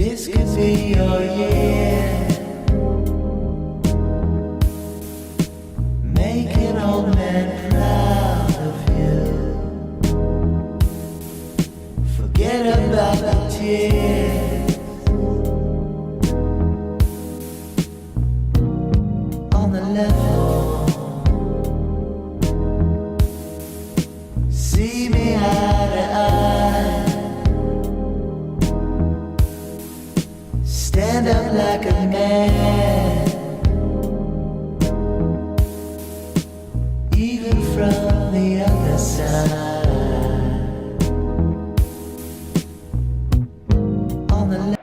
This could be your year. Make an old man proud of you. Forget about the tears on the level. See me eye to eye. Stand up like a man, even from the other side. On the left.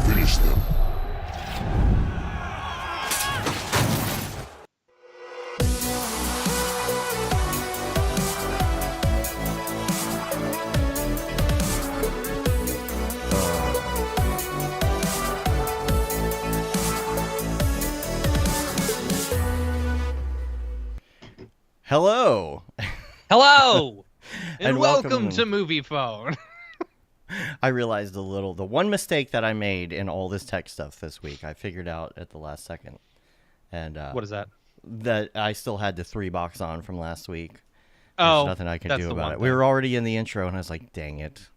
Finish them. Hello. Hello, and, And welcome welcome. to Movie Phone. I realized the one mistake that I made in all this tech stuff this week, I figured out at the last second. And What is that? that I still had the 3 box on from last week. Oh, There's nothing I can that's do the about one it. We thing. were already in the intro, and I was like, dang it.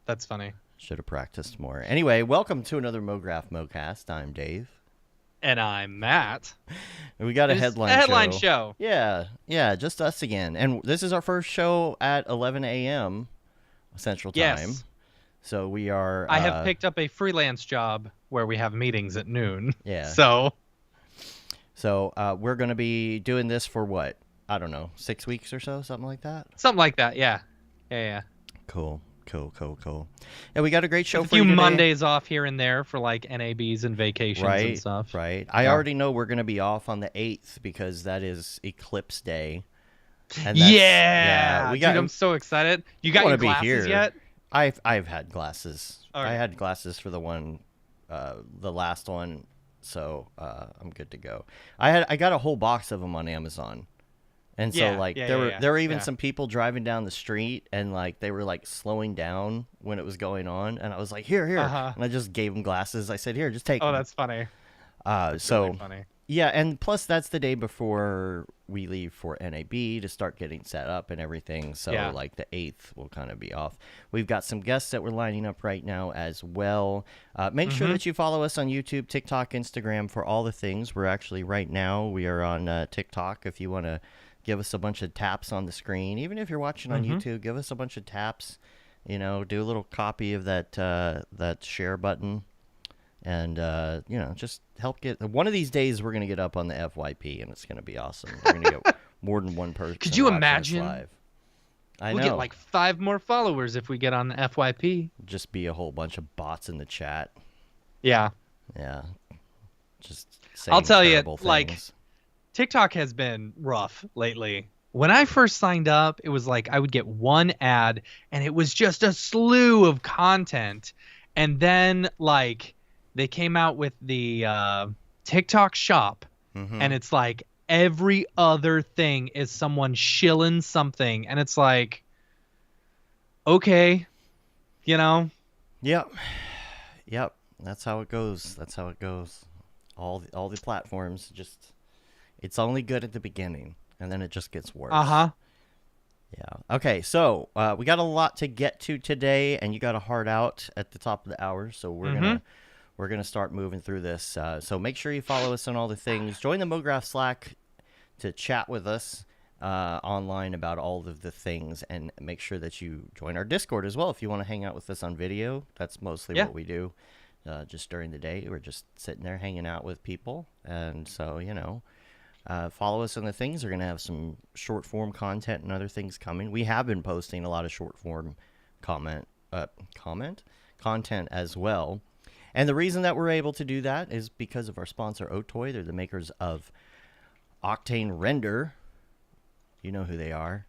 That's funny. Should have practiced more. Anyway, welcome to another Mograph Mocast. I'm Dave. And I'm Matt. And we got a It's headline a headline show. Yeah, just us again. And this is our first show at 11 a.m. Central Time. Yes. So we are... I have picked up a freelance job where we have meetings at noon. Yeah. So, So we're going to be doing this for what? I don't know, 6 weeks or so, something like that? something like that. Yeah. Yeah. Cool. Yeah, we got a great show A for few you today. Mondays off here and there for like NABs and vacations and stuff. Right. I Yeah. already know we're going to be off on the 8th because that is Eclipse Day. And that's- Yeah. we got. Dude, I'm so excited. You got wanna your be glasses here. yet? I've had glasses. Okay. I had glasses for the last one, so I'm good to go. I got a whole box of them on Amazon. And so, Yeah, like, yeah, there yeah, were yeah, there were even yeah. some people driving down the street, and like they were like slowing down when it was going on, and I was like, here, Uh-huh. and I just gave them glasses. I said, here, just take Oh, them. that's funny. So Really funny. yeah, and plus that's the day before we leave for NAB to start getting set up and everything. So Yeah. like the 8th will kind of be off. We've got some guests that we're lining up right now as well. Make Mm-hmm. sure that you follow us on YouTube, TikTok, Instagram for all the things. We're actually right now we are on TikTok. If you want to give us a bunch of taps on the screen, even if you're watching on Mm-hmm. YouTube, give us a bunch of taps. You know, do a little copy of that share button. And, just help get... One of these days, we're going to get up on the FYP, and it's going to be awesome. We're going to get more than one person Could you watching us imagine? live. I We'll know. get like 5 more followers if we get on the FYP. Just be a whole bunch of bots in the chat. Yeah. Yeah. Just I'll saying tell you, terrible like, things. TikTok has been rough lately. When I first signed up, it was like I would get one ad and it was just a slew of content. And then like they came out with the TikTok shop Mhm. and it's like every other thing is someone shilling something. And it's like, okay, you know, Yep. That's how it goes. All the platforms just... It's only good at the beginning, and then it just gets worse. uh-huh. Yeah. Okay, so we got a lot to get to today, and you got a hard out at the top of the hour, so we're gonna start moving through this. So make sure you follow us on all the things. Join the Mograph Slack to chat with us online about all of the things, and make sure that you join our Discord as well if you want to hang out with us on video. That's mostly Yeah. what we do. Just during the day, we're just sitting there hanging out with people, and so follow us on the things. We're going to have some short form content and other things coming. We have been posting a lot of short form content as well. And the reason that we're able to do that is because of our sponsor, Otoy. They're the makers of Octane Render. You know who they are.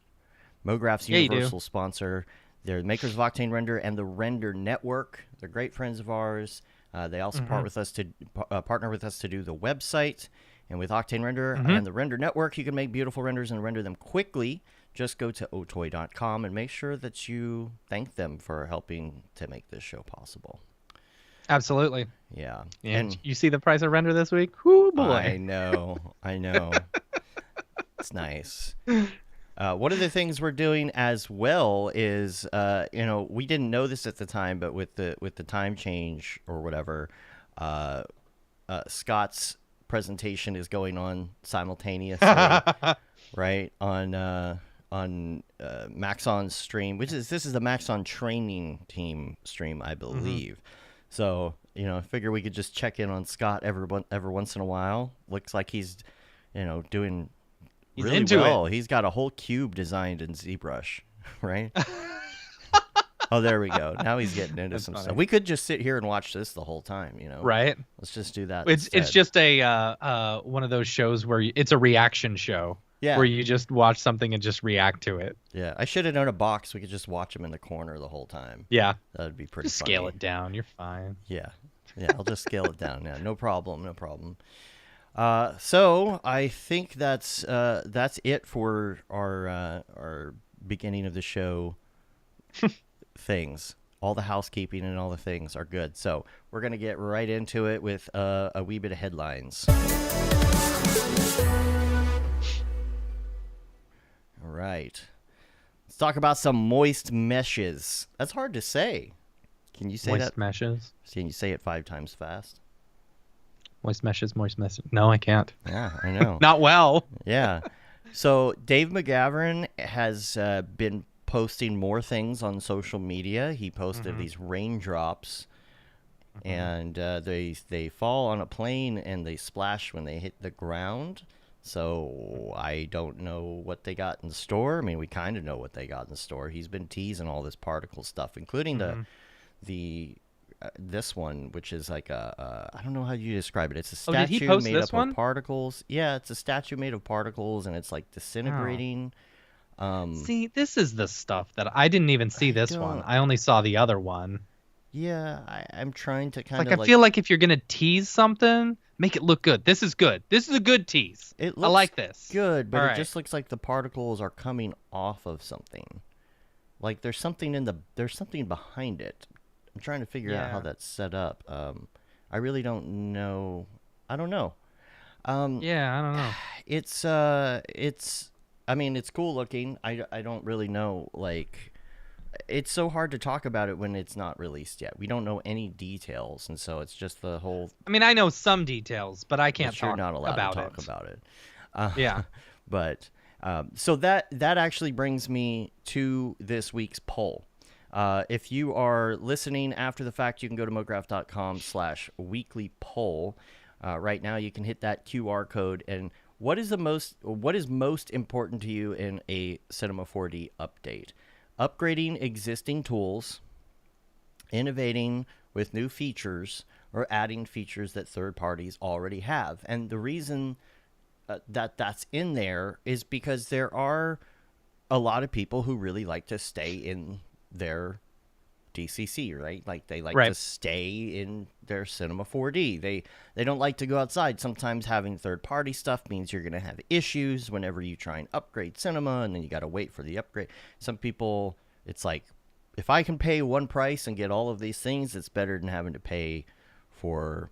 Mograph's Yeah, you do. universal sponsor. They're the makers of Octane Render and the Render Network. They're great friends of ours. They also partner with us to do the website. And with Octane Render and the Render Network, you can make beautiful renders and render them quickly. Just go to otoy.com and make sure that you thank them for helping to make this show possible. Absolutely. Yeah. And you see the price of render this week? Whoo, boy. I know. It's nice. One of the things we're doing as well is, we didn't know this at the time, but with the time change or whatever, Scott's presentation is going on simultaneously, right, on Maxon's stream, this is the Maxon training team stream, I believe. So, I figure we could just check in on Scott every once in a while. Looks like he's, doing really well. He's got a whole cube designed in ZBrush, right? Oh, there we go. Now he's getting into some stuff. We could just sit here and watch this the whole time, Right. Let's just do that. It's just a one of those shows where it's a reaction show. Yeah. Where you just watch something and just react to it. Yeah. I should have known a box. We could just watch him in the corner the whole time. Yeah. That would be pretty just funny. Scale it down. You're fine. Yeah. Yeah. I'll just scale it down. Yeah. No problem. So I think that's it for our beginning of the show things. All the housekeeping and all the things are good. So we're going to get right into it with a wee bit of headlines. All right. Let's talk about some moist meshes. That's hard to say. Can you say that? Moist meshes. Can you say it 5 times fast? Moist meshes. No, I can't. Yeah, I know. Not well. Yeah. So Dave McGavran has been posting more things on social media. He posted these raindrops, and they fall on a plane and they splash when they hit the ground. So I don't know what they got in store. I mean, we kind of know what they got in store. He's been teasing all this particle stuff, including this one, which is like I don't know how you describe it. It's a statue made up of particles. Yeah, it's a statue made of particles, and it's like disintegrating. See, this is the stuff that I didn't even see this one. I only saw the other one. Yeah, I'm trying to kind of I feel like if you're gonna tease something, make it look good. This is good. This is a good tease. I like this. Good, but it just looks like the particles are coming off of something. Like there's something behind it. I'm trying to figure out how that's set up. I really don't know. I don't know. I don't know. It's I mean, it's cool looking. I don't really know, like, it's so hard to talk about it when it's not released yet. We don't know any details, and so it's just the whole. I mean, I know some details, but I can't talk you're not allowed about to talk about it. Yeah. But so that actually brings me to this week's poll. If you are listening after the fact, you can go to mograph.com/weekly poll. Right now, you can hit that QR code. And what is most important to you in a Cinema 4D update? Upgrading existing tools, innovating with new features, or adding features that third parties already have. And the reason that's in there is because there are a lot of people who really like to stay in their DCC, right? Like they like to stay in their Cinema 4D. They don't like to go outside. Sometimes having third-party stuff means you're going to have issues whenever you try and upgrade Cinema, and then you got to wait for the upgrade. Some people, it's like, if I can pay one price and get all of these things, it's better than having to pay for,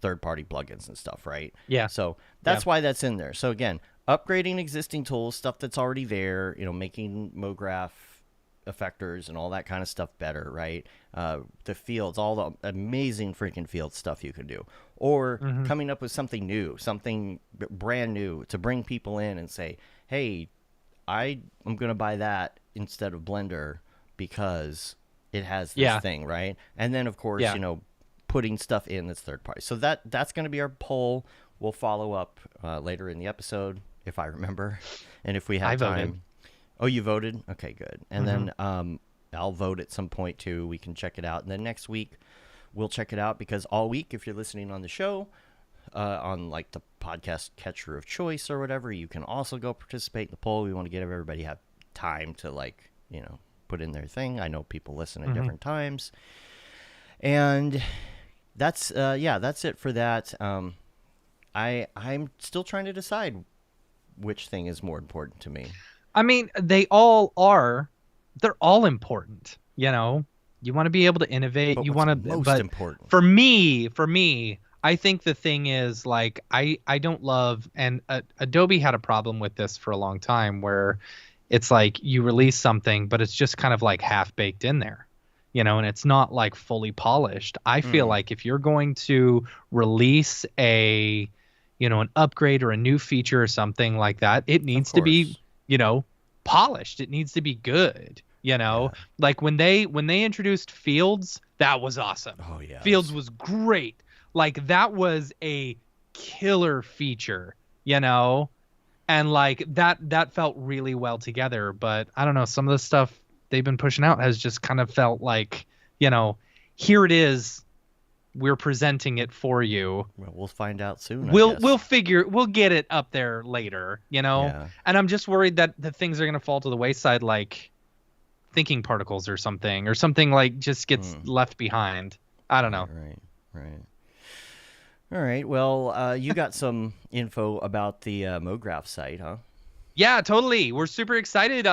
third-party plugins and stuff, right? Yeah. So that's why that's in there. So again, upgrading existing tools, stuff that's already there, making Mograph effectors and all that kind of stuff better, right? The fields, all the amazing freaking field stuff you can do. Or coming up with something new, something brand new to bring people in and say, hey, I'm going to buy that instead of Blender because it has this thing, right? And then, of course, putting stuff in that's third party. So that's going to be our poll. We'll follow up later in the episode if I remember and if we have time. Voted. Oh, you voted? Okay, good. And then I'll vote at some point, too. We can check it out. And then next week, we'll check it out because all week, if you're listening on the show, on like the podcast catcher of choice or whatever, you can also go participate in the poll. We want to get everybody have time to like, put in their thing. I know people listen at different times. And that's it for that. I'm still trying to decide which thing is more important to me. I mean, they all are. They're all important. You want to be able to innovate. But You what's want to. most But important? for me, I think the thing is like I don't love, and Adobe had a problem with this for a long time where it's like you release something, but it's just kind of like half baked in there. And it's not like fully polished. I feel like if you're going to release an upgrade or a new feature or something like that, it needs to be, polished. It needs to be good. Like when they introduced Fields, that was awesome. Oh yeah. Fields was great. Like that was a killer feature, and like that felt really well together. But I don't know, some of the stuff they've been pushing out has just kind of felt like, here it is, we're presenting it for you. Well, we'll find out soon. We'll get it up there later, Yeah. And I'm just worried that the things are gonna fall to the wayside, like thinking particles or something like just gets left behind. I don't know. Right. All right. Well, you got some info about the Mograph site, huh? Yeah, totally. We're super excited.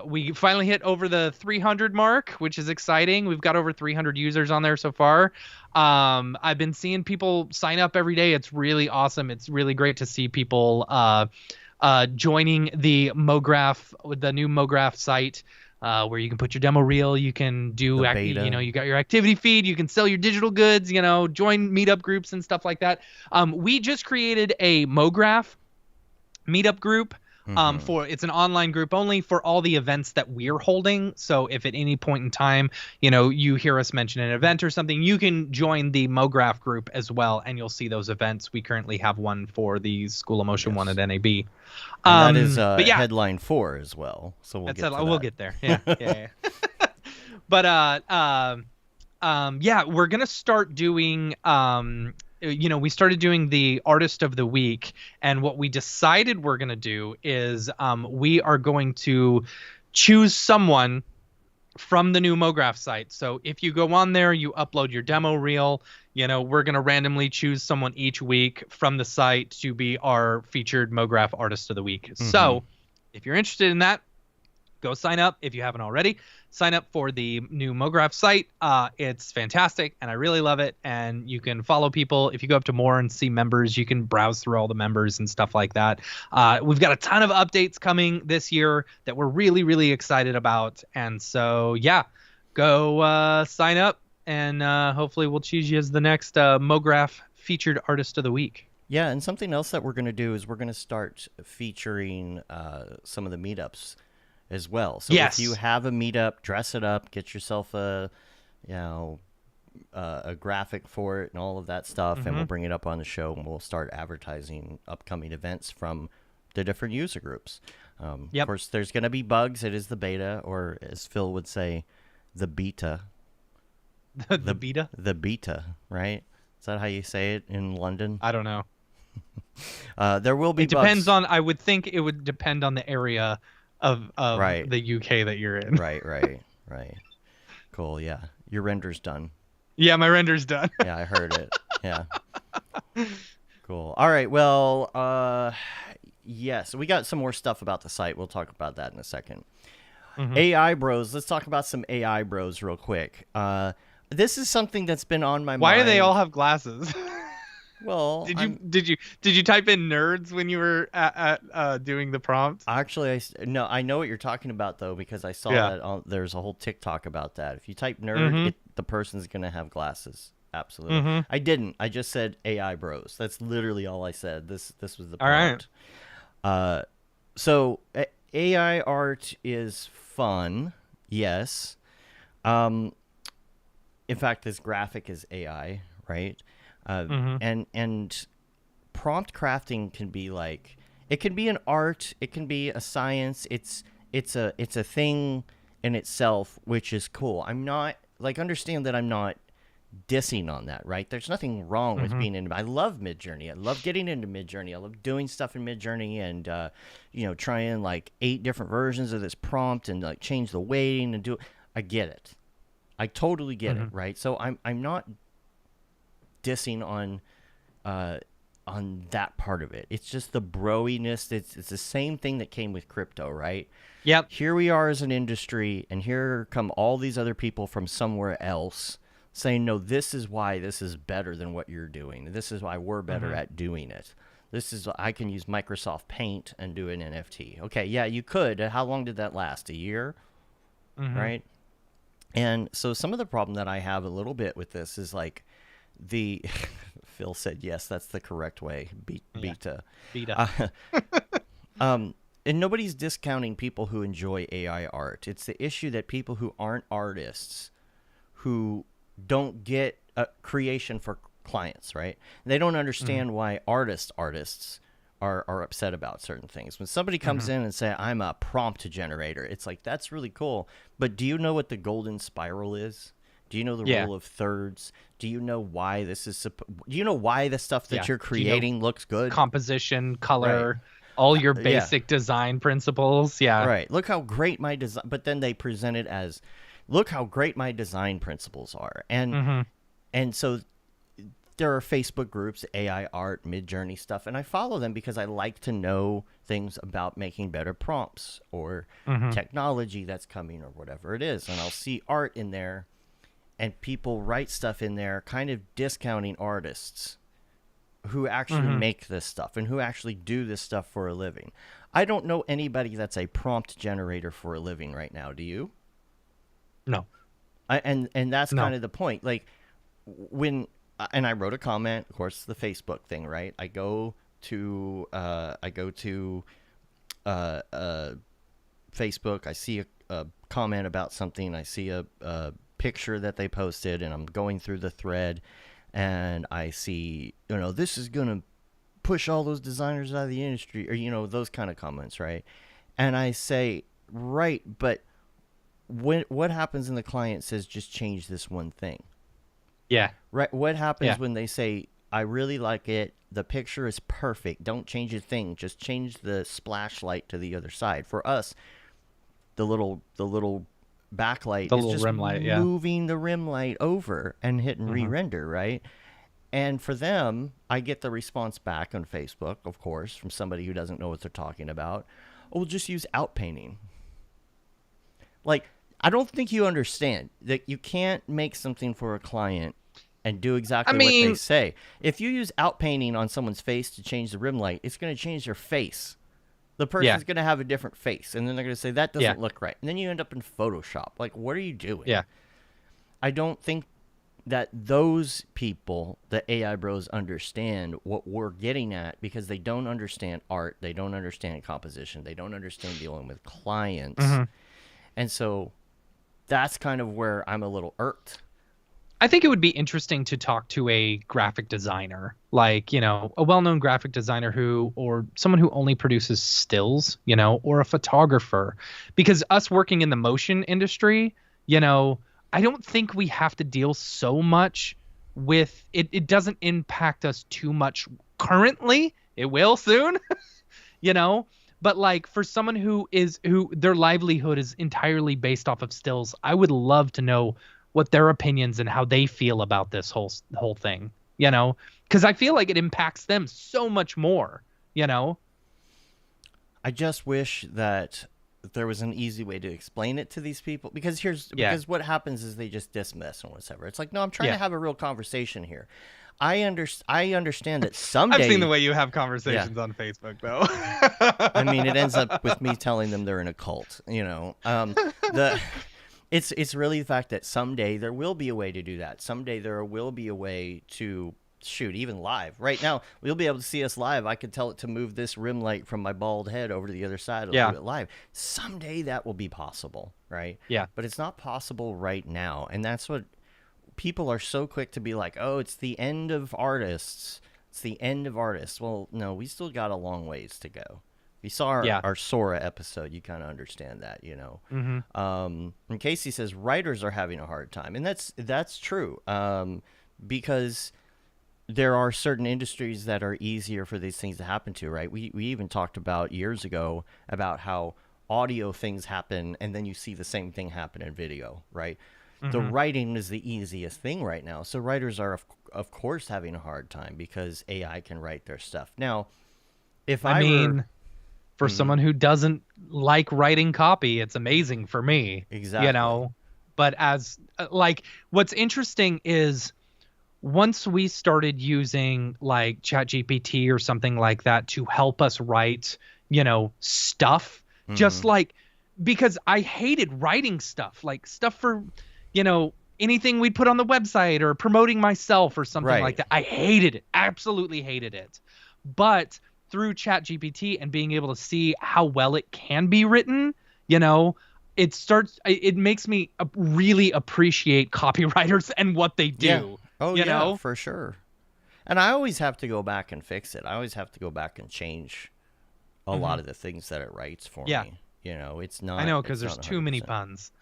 We finally hit over the 300 mark, which is exciting. We've got over 300 users on there so far. I've been seeing people sign up every day. It's really awesome. It's really great to see people joining the new Mograph site, where you can put your demo reel. You can do, you got your activity feed. You can sell your digital goods. Join meetup groups and stuff like that. We just created a Mograph meetup group. It's an online group only for all the events that we're holding. So if at any point in time, you hear us mention an event or something, you can join the Mograph group as well, and you'll see those events. We currently have one for the School of Motion one at NAB. And that is headline 4 as well. So we'll get there. Yeah. But we're gonna start doing we started doing the Artist of the Week, and what we decided we're going to do is we are going to choose someone from the new Mograph site. So if you go on there, you upload your demo reel, we're going to randomly choose someone each week from the site to be our featured Mograph Artist of the Week. So if you're interested in that, go sign up. If you haven't already, sign up for the new Mograph site. It's fantastic, and I really love it. And you can follow people. If you go up to more and see members, you can browse through all the members and stuff like that. We've got a ton of updates coming this year that we're really, really excited about. And so, go sign up, and hopefully we'll choose you as the next Mograph featured Artist of the Week. Yeah, and something else that we're going to do is we're going to start featuring some of the meetups as well. So if you have a meetup, dress it up, get yourself a graphic for it and all of that stuff, and we'll bring it up on the show, and we'll start advertising upcoming events from the different user groups. Of course, there's going to be bugs. It is the beta, or as Phil would say, the beta. The beta? The beta, right? Is that how you say it in London? I don't know. There will be bugs. Depends on, I would think it would depend on the area of the UK that you're in. Right. Cool, yeah. Your render's done. Yeah, my render's done. Yeah, I heard it. Yeah. Cool. All right, well, yes, we got some more stuff about the site. We'll talk about that in a second. AI Bros. Let's talk about some AI Bros real quick. This is something that's been on my mind. Why do they all have glasses? Well, did you type in nerds when you were at doing the prompt? Actually, I know what you're talking about though, because I saw that there's a whole TikTok about that. If you type nerd, the person's gonna have glasses. Absolutely. I didn't. I just said AI Bros. That's literally all I said. This was the prompt. All right. So AI art is fun. Yes. In fact, this graphic is AI, right? And prompt crafting can be like, it can be an art, it can be a science. It's a thing in itself, which is cool. I'm not like, understand that I'm not dissing on that, right? There's nothing wrong with being in. I love Midjourney. I love getting into Midjourney. I love doing stuff in Midjourney and trying like 8 different versions of this prompt and like change the weighting and do. I get it. I totally get it, right? So I'm not dissing on that part of it. It's just the broiness. It's the same thing that came with crypto, right? Yep. Here we are as an industry, and here come all these other people from somewhere else saying, no, this is why this is better than what you're doing. This is why we're better at doing it. This is, I can use Microsoft Paint and do an NFT. Okay, yeah, you could. How long did that last? A year? Right? And so some of the problem that I have a little bit with this is like the Phil said, yes, that's the correct way. Beta. And nobody's discounting people who enjoy AI art. It's the issue that people who aren't artists, who don't get a creation for clients, right? They don't understand why artists are upset about certain things. When somebody comes in and say, I'm a prompt generator, it's like, that's really cool. But do you know what the golden spiral is? Do you know the rule of thirds? Do you know why this is? Do you know why the stuff that you're creating looks good? Composition, color, all your basic design principles. Yeah. Right. Look how great my design. But then they present it as, look how great my design principles are. And so there are Facebook groups, AI art, Midjourney stuff, and I follow them because I like to know things about making better prompts or technology that's coming or whatever it is. And I'll see art in there, and people write stuff in there kind of discounting artists who actually make this stuff and who actually do this stuff for a living. I don't know anybody that's a prompt generator for a living right now. Do you? No. And that's kind of the point. Like when and I wrote a comment, of course, the Facebook thing, right? I go to Facebook. I see a comment about something. I see a picture that they posted, and I'm going through the thread, and I see, this is gonna push all those designers out of the industry, or those kind of comments, right? And I say, right, but what happens when the client says just change this one thing? Yeah. Right. What happens when they say, I really like it, the picture is perfect, don't change a thing, just change the splash light to the other side? For us, the little backlight is just rim light, moving the rim light over and hitting re-render, right? And for them, I get the response back on Facebook, of course, from somebody who doesn't know what they're talking about. Oh, we'll just use outpainting. Like, I don't think you understand that you can't make something for a client and do exactly what they say. If you use outpainting on someone's face to change the rim light, it's going to change their face. The person's going to have a different face, and then they're going to say, that doesn't look right. And then you end up in Photoshop. Like, what are you doing? Yeah. I don't think that those people, the AI bros, understand what we're getting at, because they don't understand art. They don't understand composition. They don't understand dealing with clients. And so that's kind of where I'm a little irked. I think it would be interesting to talk to a graphic designer, like, a well-known graphic designer or someone who only produces stills, or a photographer, because us working in the motion industry, I don't think we have to deal so much with it. It doesn't impact us too much currently. It will soon, but like for someone who their livelihood is entirely based off of stills, I would love to know what their opinions and how they feel about this whole thing, because I feel like it impacts them so much more, I just wish that there was an easy way to explain it to these people, because because what happens is they just dismiss and whatever. It's like, no, I'm trying to have a real conversation here. I understand that someday. I've seen the way you have conversations on Facebook, though. I mean, it ends up with me telling them they're in a cult, It's really the fact that someday there will be a way to do that. Someday there will be a way to shoot, even live. Right now, we'll be able to see us live. I could tell it to move this rim light from my bald head over to the other side. It'll do it live. Someday that will be possible, right? Yeah. But it's not possible right now. And that's what people are so quick to be like, oh, it's the end of artists. It's the end of artists. Well, no, we still got a long ways to go. If you saw our, Yeah. our Sora episode, you kind of understand that, you know. Mm-hmm. And Casey says writers are having a hard time, and that's true. Because there are certain industries that are easier for these things to happen to, right? We even talked about years ago about how audio things happen, and then you see the same thing happen in video, right? The Mm-hmm. writing is the easiest thing right now. So writers are, of course, having a hard time because AI can write their stuff. Now, if I I were... mean, for Mhm, someone who doesn't like writing copy, it's amazing for me, you exactly. know. But as like, what's interesting is once we started using like ChatGPT or something like that to help us write, stuff, just Hmm. like because I hated writing stuff, like stuff for, anything we'd put on the website or promoting myself or something like Right. that. I hated it, absolutely hated it. But through ChatGPT and being able to see how well it can be written, it makes me really appreciate copywriters and what they Yeah. do, Oh, you yeah, know? for sure. And I always have to go back and fix it. I always have to go back and change a Hmm. lot of the things that it writes for Yeah, me. You know, I know, because it's there's not too many 100%. puns.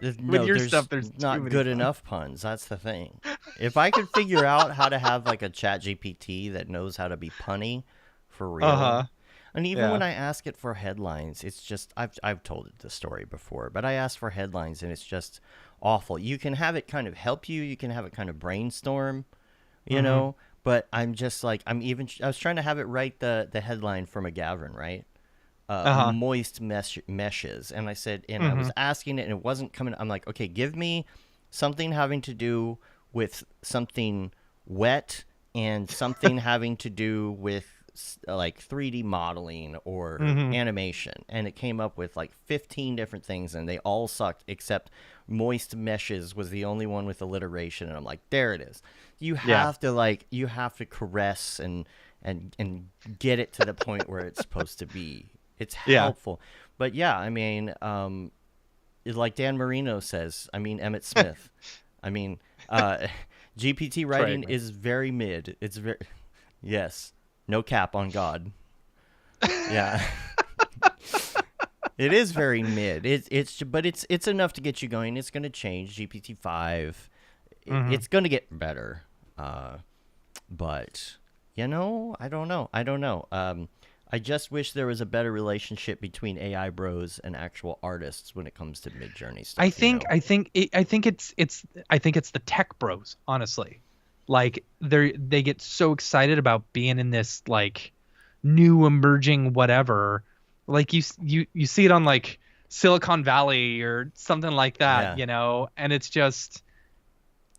With No, your there's stuff, there's too not many good puns. enough puns. That's the thing. If I could figure out how to have like a chat GPT that knows how to be punny for real. Uh-huh. And even Yeah. when I ask it for headlines, it's just I've told it the story before, but I ask for headlines and it's just awful. You can have it kind of help you, you can have it kind of brainstorm, you Hmm. know, but I'm just like I was trying to have it write the headline for McGavin, right? Uh-huh. Moist meshes, and I said, and I Hmm. was asking it, and it wasn't coming. I'm like, okay, give me something having to do with something wet and something having to do with like 3D modeling or Hmm. animation, and it came up with like 15 different things, and they all sucked except moist meshes was the only one with alliteration, and I'm like, there it is. Yeah. You have to caress and get it to the point where it's supposed to be. It's Yeah. helpful. But yeah, I mean, like Dan Marino says, I mean, Emmett Smith. I mean, uh, GPT writing Craig. is very mid. It's very, yes, no cap on God. Yeah. It is very mid. But it's enough to get you going. It's going to change. GPT-5. Hmm. It's going to get better. But I don't know. I don't know. I just wish there was a better relationship between AI bros and actual artists when it comes to mid-journey I stuff. think I think it, I think it's the tech bros, honestly. Like they get so excited about being in this like new emerging whatever. Like you see it on like Silicon Valley or something like that, Yeah. and it's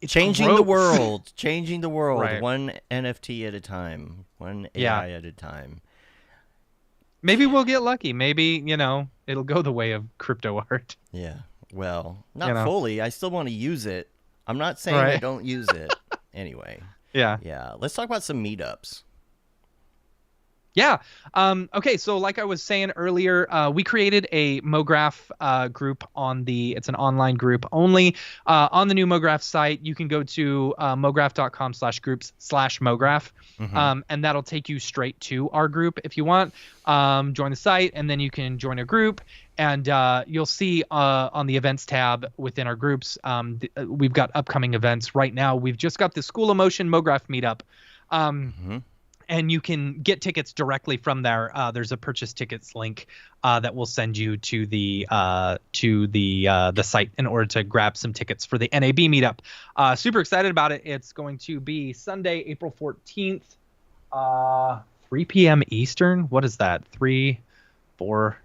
Changing the gross. world. Changing the world. Right. One NFT at a time. One Yeah. AI at a time. Maybe we'll get lucky. Maybe, it'll go the way of crypto art, Yeah. Well, you not know. fully. I still want to use it. I'm not saying I Right. don't use it. Anyway. Yeah. Yeah. Let's talk about some meetups. Yeah. Okay. So, like I was saying earlier, we created a Mograph group it's an online group only. On the new Mograph site, you can go to mograph.com/groups/Mograph, Mm-hmm. and that'll take you straight to our group if you want. Join the site, and then you can join a group. And you'll see on the events tab within our groups, we've got upcoming events right now. We've just got the School of Motion Mograph meetup. Mm-hmm. And you can get tickets directly from there. There's a purchase tickets link that will send you to the site in order to grab some tickets for the NAB meetup. Super excited about it. It's going to be Sunday, April 14th, 3 p.m. Eastern. What is that? 3, 4.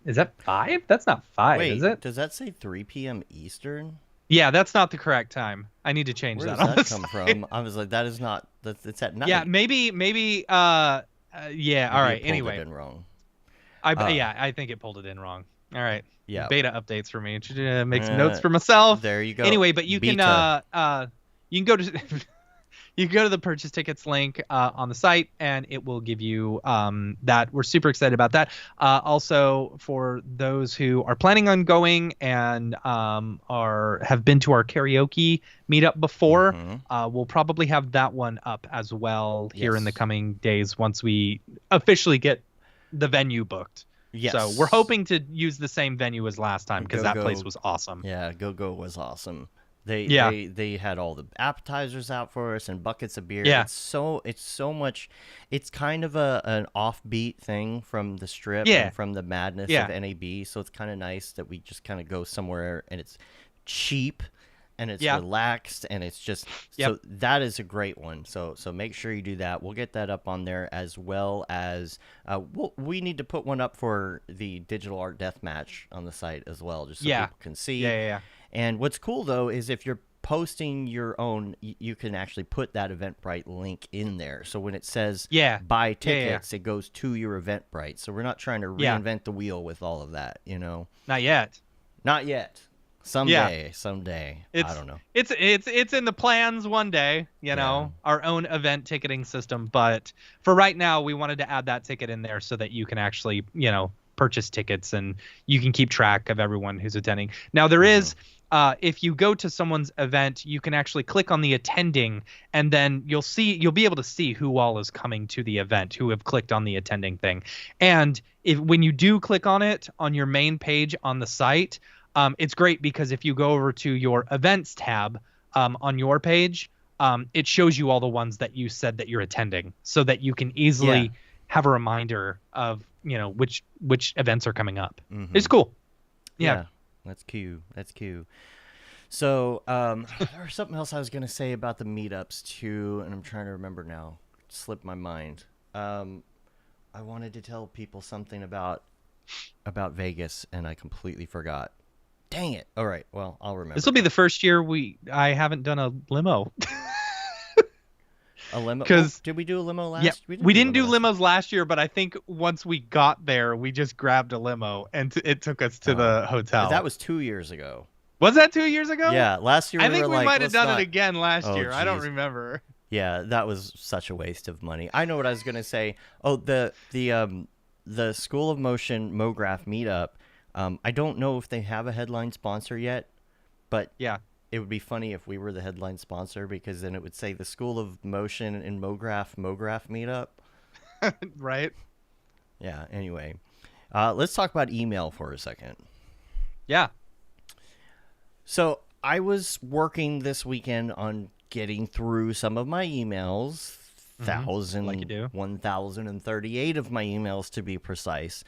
Is that 5? That's not 5, is Wait, it? does that say 3 p.m. Eastern? Yeah, that's not the correct time. I need to change Where that does on that the come site. from? I was like, that is not. It's at night. Yeah, maybe. Yeah. All Maybe right. it pulled Anyway. it in wrong. Yeah, I think it pulled it in wrong. All right. Yeah. Beta updates for me. Make some notes for myself. There you go. Anyway, but you can Beta. you can go to you can go to the purchase tickets link on the site, and it will give you that. We're super excited about that. Also, for those who are planning on going and have been to our karaoke meetup before, Mhm. we'll probably have that one up as well here in the Yes. coming days once we officially get the venue booked. Yes. So we're hoping to use the same venue as last time because that place was awesome. Yeah, Go was awesome. They Yeah. they had all the appetizers out for us and buckets of beer. Yeah. It's so much. It's kind of an offbeat thing from the strip Yeah. and from the madness Yeah. of NAB. So it's kind of nice that we just kind of go somewhere and it's cheap and it's Yeah. relaxed and it's just Yep. so that is a great one. So make sure you do that. We'll get that up on there as well as we need to put one up for the digital art deathmatch on the site as well, just so Yeah. people can see. Yeah. And what's cool though is if you're posting your own, you can actually put that Eventbrite link in there. So when it says buy tickets, it goes to your Eventbrite. So we're not trying to reinvent the wheel with all of that, you know. Not yet. Not yet. Someday. I don't know. It's in the plans one day, you know, our own event ticketing system. But for right now, we wanted to add that ticket in there so that you can actually, you know, purchase tickets and you can keep track of everyone who's attending. Now there is, if you go to someone's event, you can actually click on the attending, and then you'll be able to see who all is coming to the event, who have clicked on the attending thing. And when you do click on it on your main page on the site, it's great because if you go over to your events tab on your page, it shows you all the ones that you said that you're attending, so that you can easily have a reminder of, you know, which events are coming up. It's cool. Yeah. That's cute. So there was something else I was gonna say about the meetups too, and I'm trying to remember now. It slipped my mind. I wanted to tell people something about Vegas, and I completely forgot. Dang it! All right, well, I'll remember. This will be the first year I haven't done a limo. A limo? Because did we do a limo last? Yeah, we didn't do limos last year, but I think once we got there, we just grabbed a limo and it took us to the hotel. That was 2 years ago. Was that 2 years ago? Yeah, last year I think we like, might have done not... it again last year. Geez. I don't remember. Yeah, that was such a waste of money. I know what I was gonna say. Oh, the School of Motion Mograph meetup. I don't know if they have a headline sponsor yet, but yeah, it would be funny if we were the headline sponsor, because then it would say the School of Motion and Mograph meetup. Right? Yeah, anyway. Let's talk about email for a second. Yeah. So I was working this weekend on getting through some of my emails, like you do. 1,038 of my emails to be precise.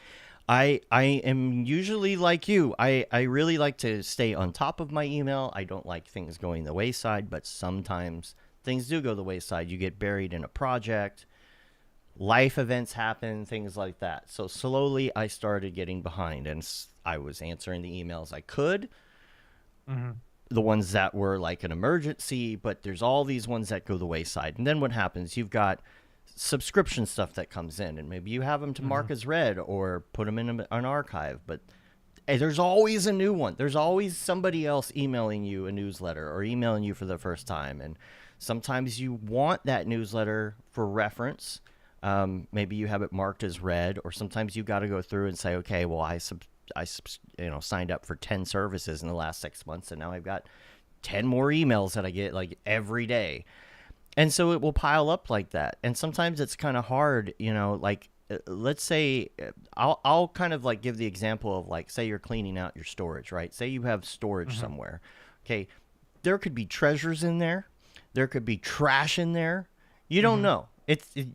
I am usually like you. I really like to stay on top of my email. I don't like things going the wayside, but sometimes things do go the wayside. You get buried in a project, life events happen, things like that. So slowly I started getting behind, and I was answering the emails I could. The ones that were like an emergency, but there's all these ones that go the wayside. And then what happens? You've got subscription stuff that comes in, and maybe you have them to mark as read or put them in an archive, but there's always a new one. There's always somebody else emailing you a newsletter or emailing you for the first time, and sometimes you want that newsletter for reference. Maybe you have it marked as read, or sometimes you got to go through and say, okay, well, I signed up for 10 services in the last 6 months, and now I've got 10 more emails that I get like every day. And so it will pile up like that. And sometimes it's kind of hard, you know, like let's say I'll kind of like give the example of like, say you're cleaning out your storage, right? Say you have storage somewhere. Okay. There could be treasures in there. There could be trash in there. You don't know.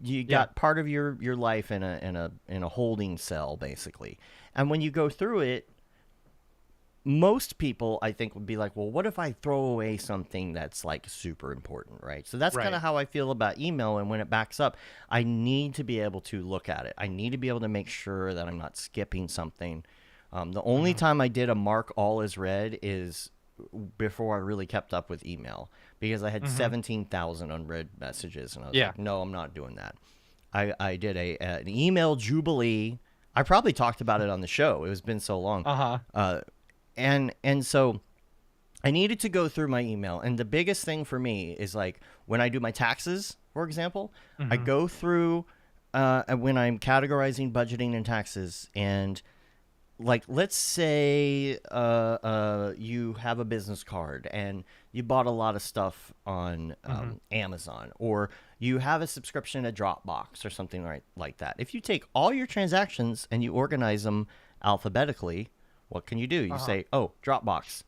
You got part of your life in a holding cell, basically. And when you go through it, most people, I think, would be like, well, what if I throw away something that's like super important, right? So that's kind of how I feel about email. And when it backs up, I need to be able to look at it. I need to be able to make sure that I'm not skipping something. The only time I did a mark all as read is before I really kept up with email, because I had 17,000 unread messages, and I was like, no, I'm not doing that. I did an email jubilee. I probably talked about it on the show. It has been so long. And so I needed to go through my email. And the biggest thing for me is like when I do my taxes, for example, I go through when I'm categorizing budgeting and taxes, and like, let's say you have a business card and you bought a lot of stuff on Amazon, or you have a subscription to Dropbox or something like that. If you take all your transactions and you organize them alphabetically, what can you do? You say, oh, Dropbox,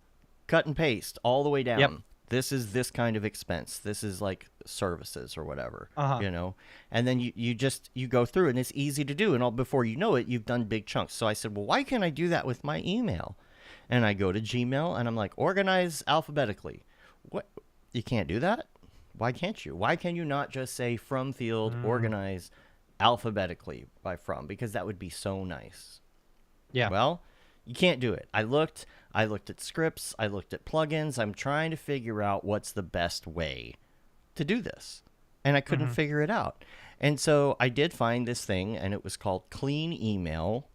cut and paste all the way down. Yep. This is this kind of expense. This is like services or whatever, you know? And then you go through and it's easy to do. And all before you know it, you've done big chunks. So I said, well, why can't I do that with my email? And I go to Gmail and I'm like, organize alphabetically. What? You can't do that? Why can't you? Why can you not just say from field, organize alphabetically by from? Because that would be so nice. Yeah. Well, you can't do it. I looked at scripts, I looked at plugins. I'm trying to figure out what's the best way to do this. And I couldn't figure it out. And so I did find this thing, and it was called Clean Email.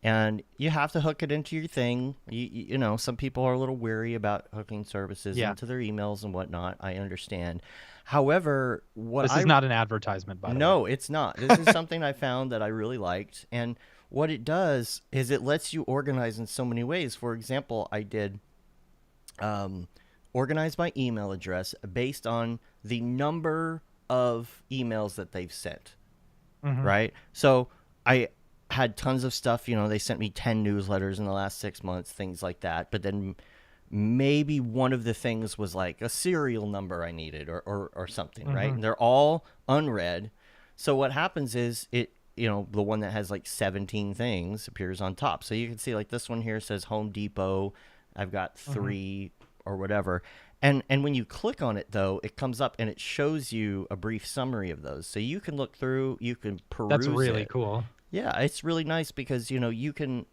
And you have to hook it into your thing. You know, some people are a little weary about hooking services into their emails and whatnot. I understand. However, this is not an advertisement, by the way. No, it's not. This is something I found that I really liked. And what it does is it lets you organize in so many ways. For example, I did organize my email address based on the number of emails that they've sent, right? So I had tons of stuff. You know, they sent me 10 newsletters in the last 6 months, things like that. But then maybe one of the things was like a serial number I needed or something, right? And they're all unread. So what happens is you know, the one that has like 17 things appears on top. So you can see like this one here says Home Depot. I've got 3 or whatever. And when you click on it, though, it comes up and it shows you a brief summary of those. So you can look through, you can peruse That's really it. cool. Yeah, it's really nice because, you know, you can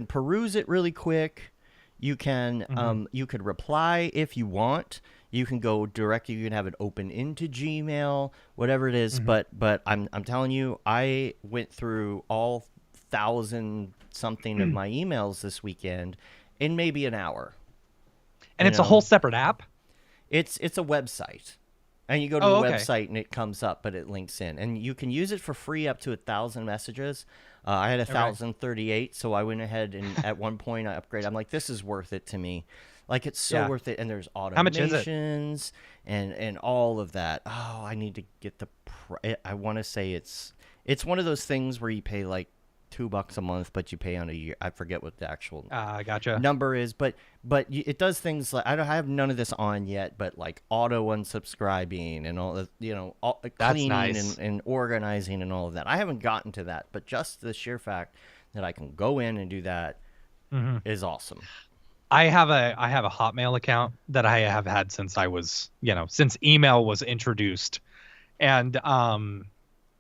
peruse it really quick. You can you could reply if you want. You can go directly. You can have it open into Gmail, whatever it is. But I'm telling you, I went through all 1,000 something of my emails this weekend in maybe an hour. And it's a whole separate app? It's a website. And you go to the website and it comes up, but it links in. And you can use it for free up to 1,000 messages. I had 1,038, so I went ahead and at one point I upgraded. I'm like, this is worth it to me. Like, it's so worth it. And there's automations and all of that. Oh, I need to get I want to say it's one of those things where you pay like $2 a month, but you pay on a year. I forget what the actual gotcha. number is, but it does things like I have none of this on yet, but like auto unsubscribing and all the, you know, cleaning nice. and organizing and all of that. I haven't gotten to that, but just the sheer fact that I can go in and do that is awesome. I have a Hotmail account that I have had since I was, you know, since email was introduced, and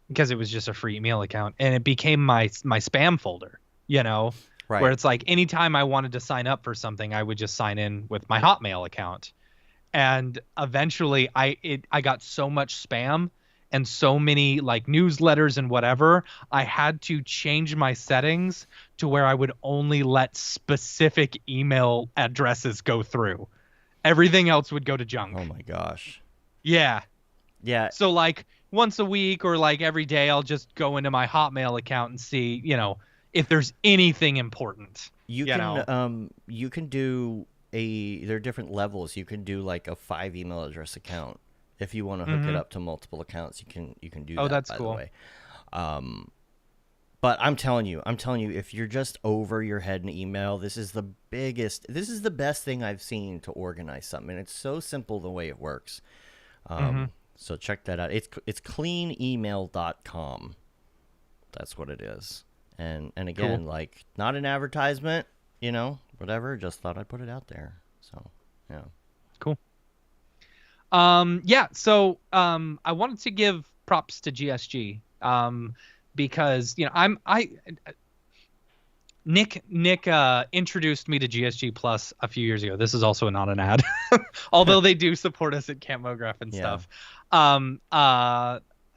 because it was just a free email account, and it became my spam folder, you know, where it's like anytime I wanted to sign up for something, I would just sign in with my Hotmail account. And eventually I got so much spam and so many like newsletters and whatever, I had to change my settings to where I would only let specific email addresses go through. Everything else would go to junk. Oh my gosh. Yeah. Yeah. So like once a week or like every day, I'll just go into my Hotmail account and see, you know, if there's anything important. You can do there are different levels. You can do like a 5 email address account. If you want to hook it up to multiple accounts, you can do that. Oh, that's by cool. The way. But I'm telling you, if you're just over your head in email, this is the best thing I've seen to organize something. And it's so simple the way it works. So check that out. It's cleanemail.com. That's what it is. And again, cool. like, not an advertisement, you know, whatever. Just thought I'd put it out there. So, yeah. Cool. So I wanted to give props to GSG because, you know, Nick introduced me to GSG Plus a few years ago. This is also not an ad, although they do support us at Camp Mograph and stuff.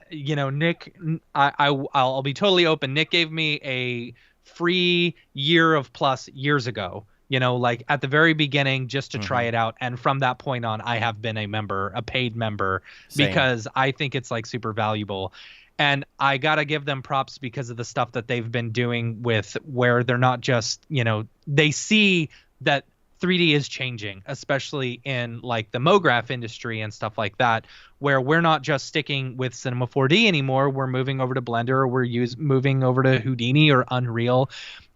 You know, Nick, I'll be totally open. Nick gave me a free year of Plus years ago, you know, like at the very beginning, just to try it out. And from that point on, I have been a paid member. Same. Because I think it's like super valuable. And I got to give them props because of the stuff that they've been doing with where they're not just, you know, they see that 3D is changing, especially in like the Mograph industry and stuff like that, where we're not just sticking with Cinema 4D anymore. We're moving over to Blender, or we're moving over to Houdini or Unreal.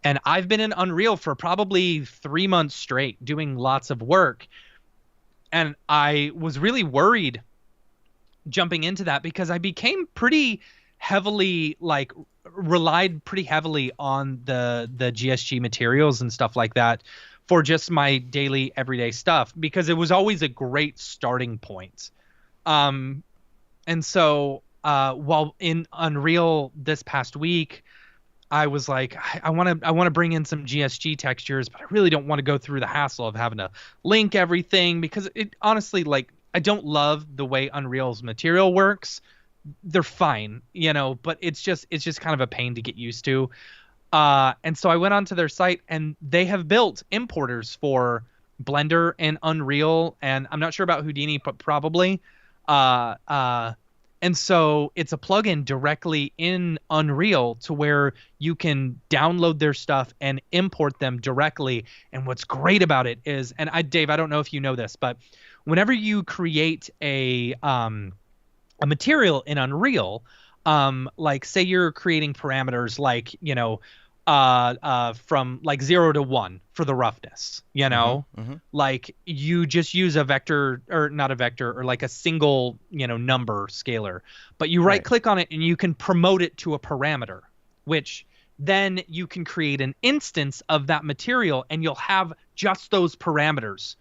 And I've been in Unreal for probably 3 months straight doing lots of work. And I was really worried jumping into that because I became pretty heavily like relied pretty heavily on the GSG materials and stuff like that for just my daily everyday stuff, because it was always a great starting point. And so while in Unreal this past week, I was like, I want to bring in some GSG textures, but I really don't want to go through the hassle of having to link everything, because it honestly, like, I don't love the way Unreal's material works. They're fine, but it's just kind of a pain to get used to. And so I went onto their site, and they have built importers for Blender and Unreal, and I'm not sure about Houdini, but probably. And so it's a plugin directly in Unreal to where you can download their stuff and import them directly. And what's great about it is, and Dave, I don't know if you know this, but whenever you create a material in Unreal, like say you're creating parameters like, from like 0 to 1 for the roughness, like you just use a vector, or not a vector, or like a single, number scalar, but you right click on it and you can promote it to a parameter, which then you can create an instance of that material, and you'll have just those parameters,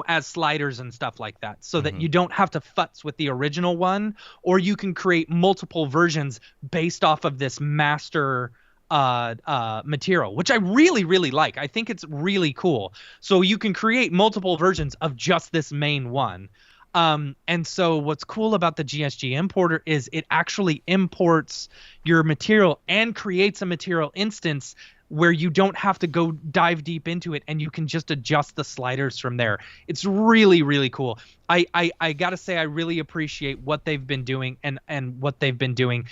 as sliders and stuff like that, so that you don't have to futz with the original one, or you can create multiple versions based off of this master material, which I really, really like. I think it's really cool. So you can create multiple versions of just this main one. And so what's cool about the GSG importer is it actually imports your material and creates a material instance where you don't have to go dive deep into it, and you can just adjust the sliders from there. It's really, really cool. I gotta say, I really appreciate what they've been doing and what they've been doing.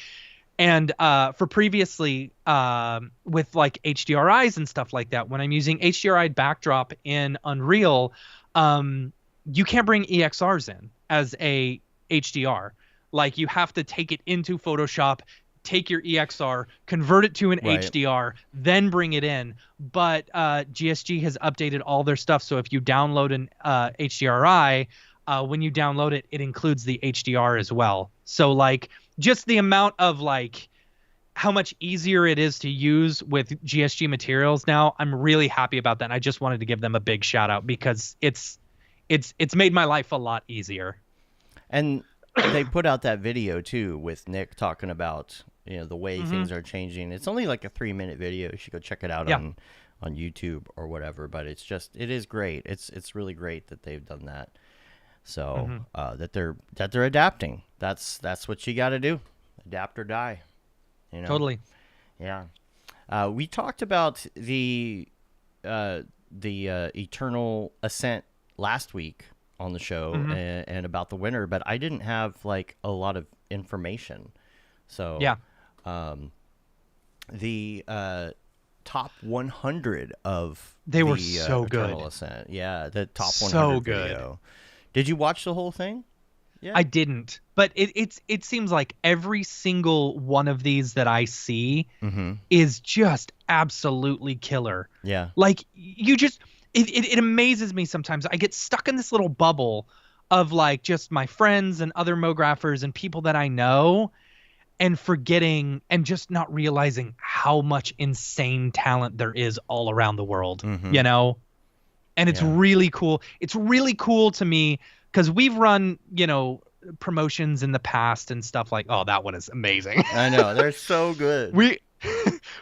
And for previously with like HDRIs and stuff like that, when I'm using HDRI backdrop in Unreal, you can't bring EXRs in as a HDR. Like, you have to take it into Photoshop, take your EXR, convert it to an HDR, then bring it in. But GSG has updated all their stuff, so if you download an HDRI, when you download it, it includes the HDR as well. So like, just the amount of like how much easier it is to use with GSG materials now, I'm really happy about that. And I just wanted to give them a big shout out, because it's made my life a lot easier. And they put out that video too with Nick talking about, the way things are changing. It's only like a 3-minute video. You should go check it out on YouTube or whatever, but it is great. It's really great that they've done that. So that they're adapting. That's what you got to do. Adapt or die. Totally. Yeah. We talked about the Eternal Ascent last week on the show, and about the winner, but I didn't have like a lot of information. So the top 100 of they were so Eternal good. Ascent. Yeah, the top 100 so good. video. Did you watch the whole thing? Yeah. I didn't, but it seems like every single one of these that I see is just absolutely killer. Yeah. Like, you just it amazes me sometimes. I get stuck in this little bubble of like just my friends and other Mographers and people that I know, and forgetting and just not realizing how much insane talent there is all around the world, And it's really cool. It's really cool to me, because we've run, promotions in the past and stuff like, oh, that one is amazing. I know. They're so good.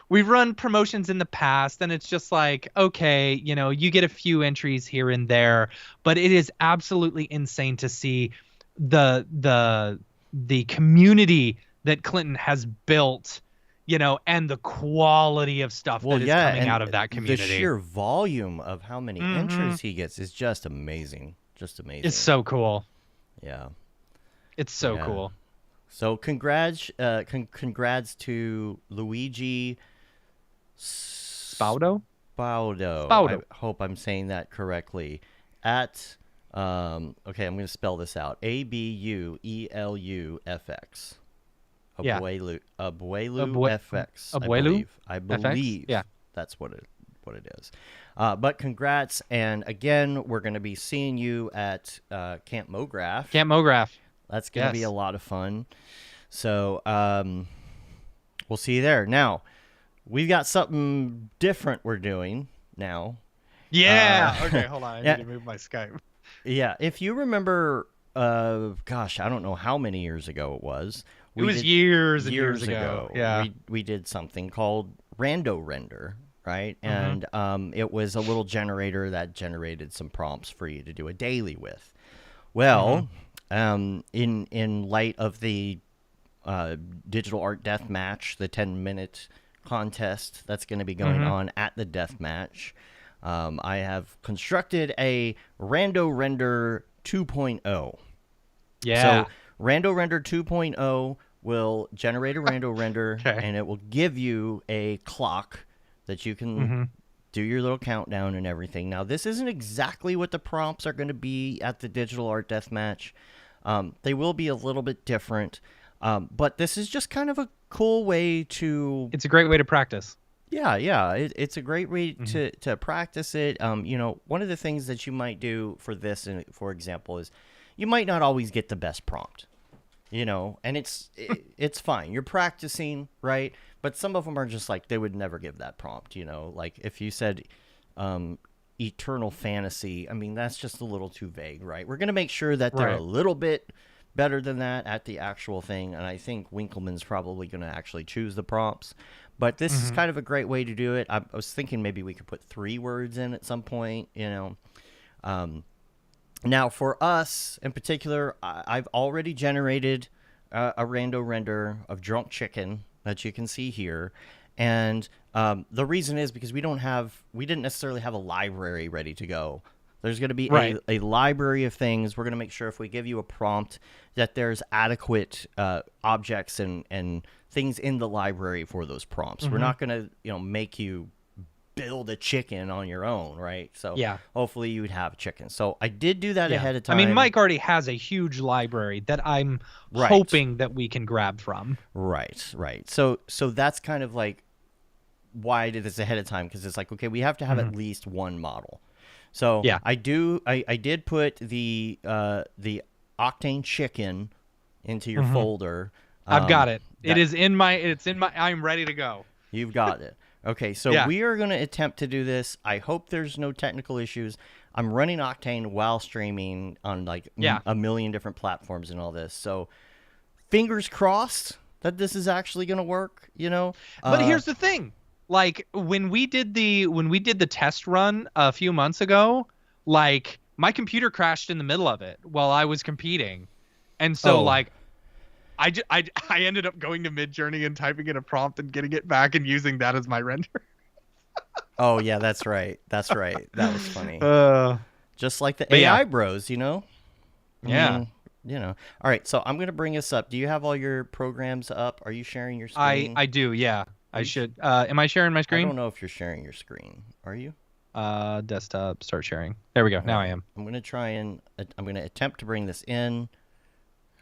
We've run promotions in the past, and it's just like, okay, you get a few entries here and there, but it is absolutely insane to see the community that Clinton has built, and the quality of stuff that is coming out of that community. The sheer volume of how many entries he gets is just amazing. Just amazing. It's so cool. Yeah. It's so cool. So congrats to Luigi Spaudo? Spaudo. I Spaudo. hope I'm saying that correctly. At okay, I'm going to spell this out. ABUELUFX. Yeah. Abuelu Abue- FX, I Abuelu believe. I FX. believe Yeah. that's what it is. But congrats, and again, we're going to be seeing you at Camp Mograph. Camp Mograph. That's going to be a Yes. lot of fun. So we'll see you there. Now, we've got something different we're doing now. Yeah. Okay, hold on. I yeah. need to move my Skype. Yeah, if you remember, gosh, I don't know how many years ago it was. It was years and years ago. Yeah. We did something called Rando Render, right? And it was a little generator that generated some prompts for you to do a daily with. Well, in light of the digital art Deathmatch, the 10-minute contest that's going to be going on at the Deathmatch, I have constructed a Rando Render 2.0. Yeah. So Rando Render 2.0 will generate a Rando Render, and it will give you a clock that you can do your little countdown and everything. Now, this isn't exactly what the prompts are going to be at the Digital Art Deathmatch. They will be a little bit different, but this is just kind of a cool way to... It's a great way to practice. Yeah, it's a great way to practice it. You know, one of the things that you might do for this, for example, is you might not always get the best prompt, you know, and it's fine. You're practicing, right? But some of them are just like, they would never give that prompt, you know, like if you said eternal fantasy, I mean, that's just a little too vague, right? We're going to make sure that they're a little bit better than that at the actual thing, and I think Winkleman's probably going to actually choose the prompts. But this is kind of a great way to do it. I was thinking maybe we could put 3 words in at some point, you know. Now, for us in particular, I've already generated a rando render of drunk chicken that you can see here. And the reason is because we didn't necessarily have a library ready to go. There's going to be a library of things. We're going to make sure if we give you a prompt that there's adequate objects and things in the library for those prompts. We're not going to, make you build a chicken on your own, right? So hopefully you would have a chicken. So I did do that ahead of time. I mean, Mike already has a huge library that I'm hoping that we can grab from. Right. So that's kind of like why I did this ahead of time, because it's like, okay, we have to have at least one model. So I did put the Octane chicken into your folder. I've got it. It's in my I'm ready to go. You've got it. Okay, so we are going to attempt to do this. I hope there's no technical issues. I'm running Octane while streaming on like a million different platforms and all this. So fingers crossed that this is actually going to work, you know? But here's the thing. Like when we did the test run a few months ago, like my computer crashed in the middle of it while I was competing. And so like I ended up going to Midjourney and typing in a prompt and getting it back and using that as my render. Oh yeah, that's right. That was funny. Just like the AI bros, you know? Yeah. All right, so I'm going to bring us up. Do you have all your programs up? Are you sharing your screen? I do, yeah. I should. Am I sharing my screen? I don't know if you're sharing your screen. Are you? Desktop, start sharing. There we go. Now I am. I'm going to attempt to bring this in.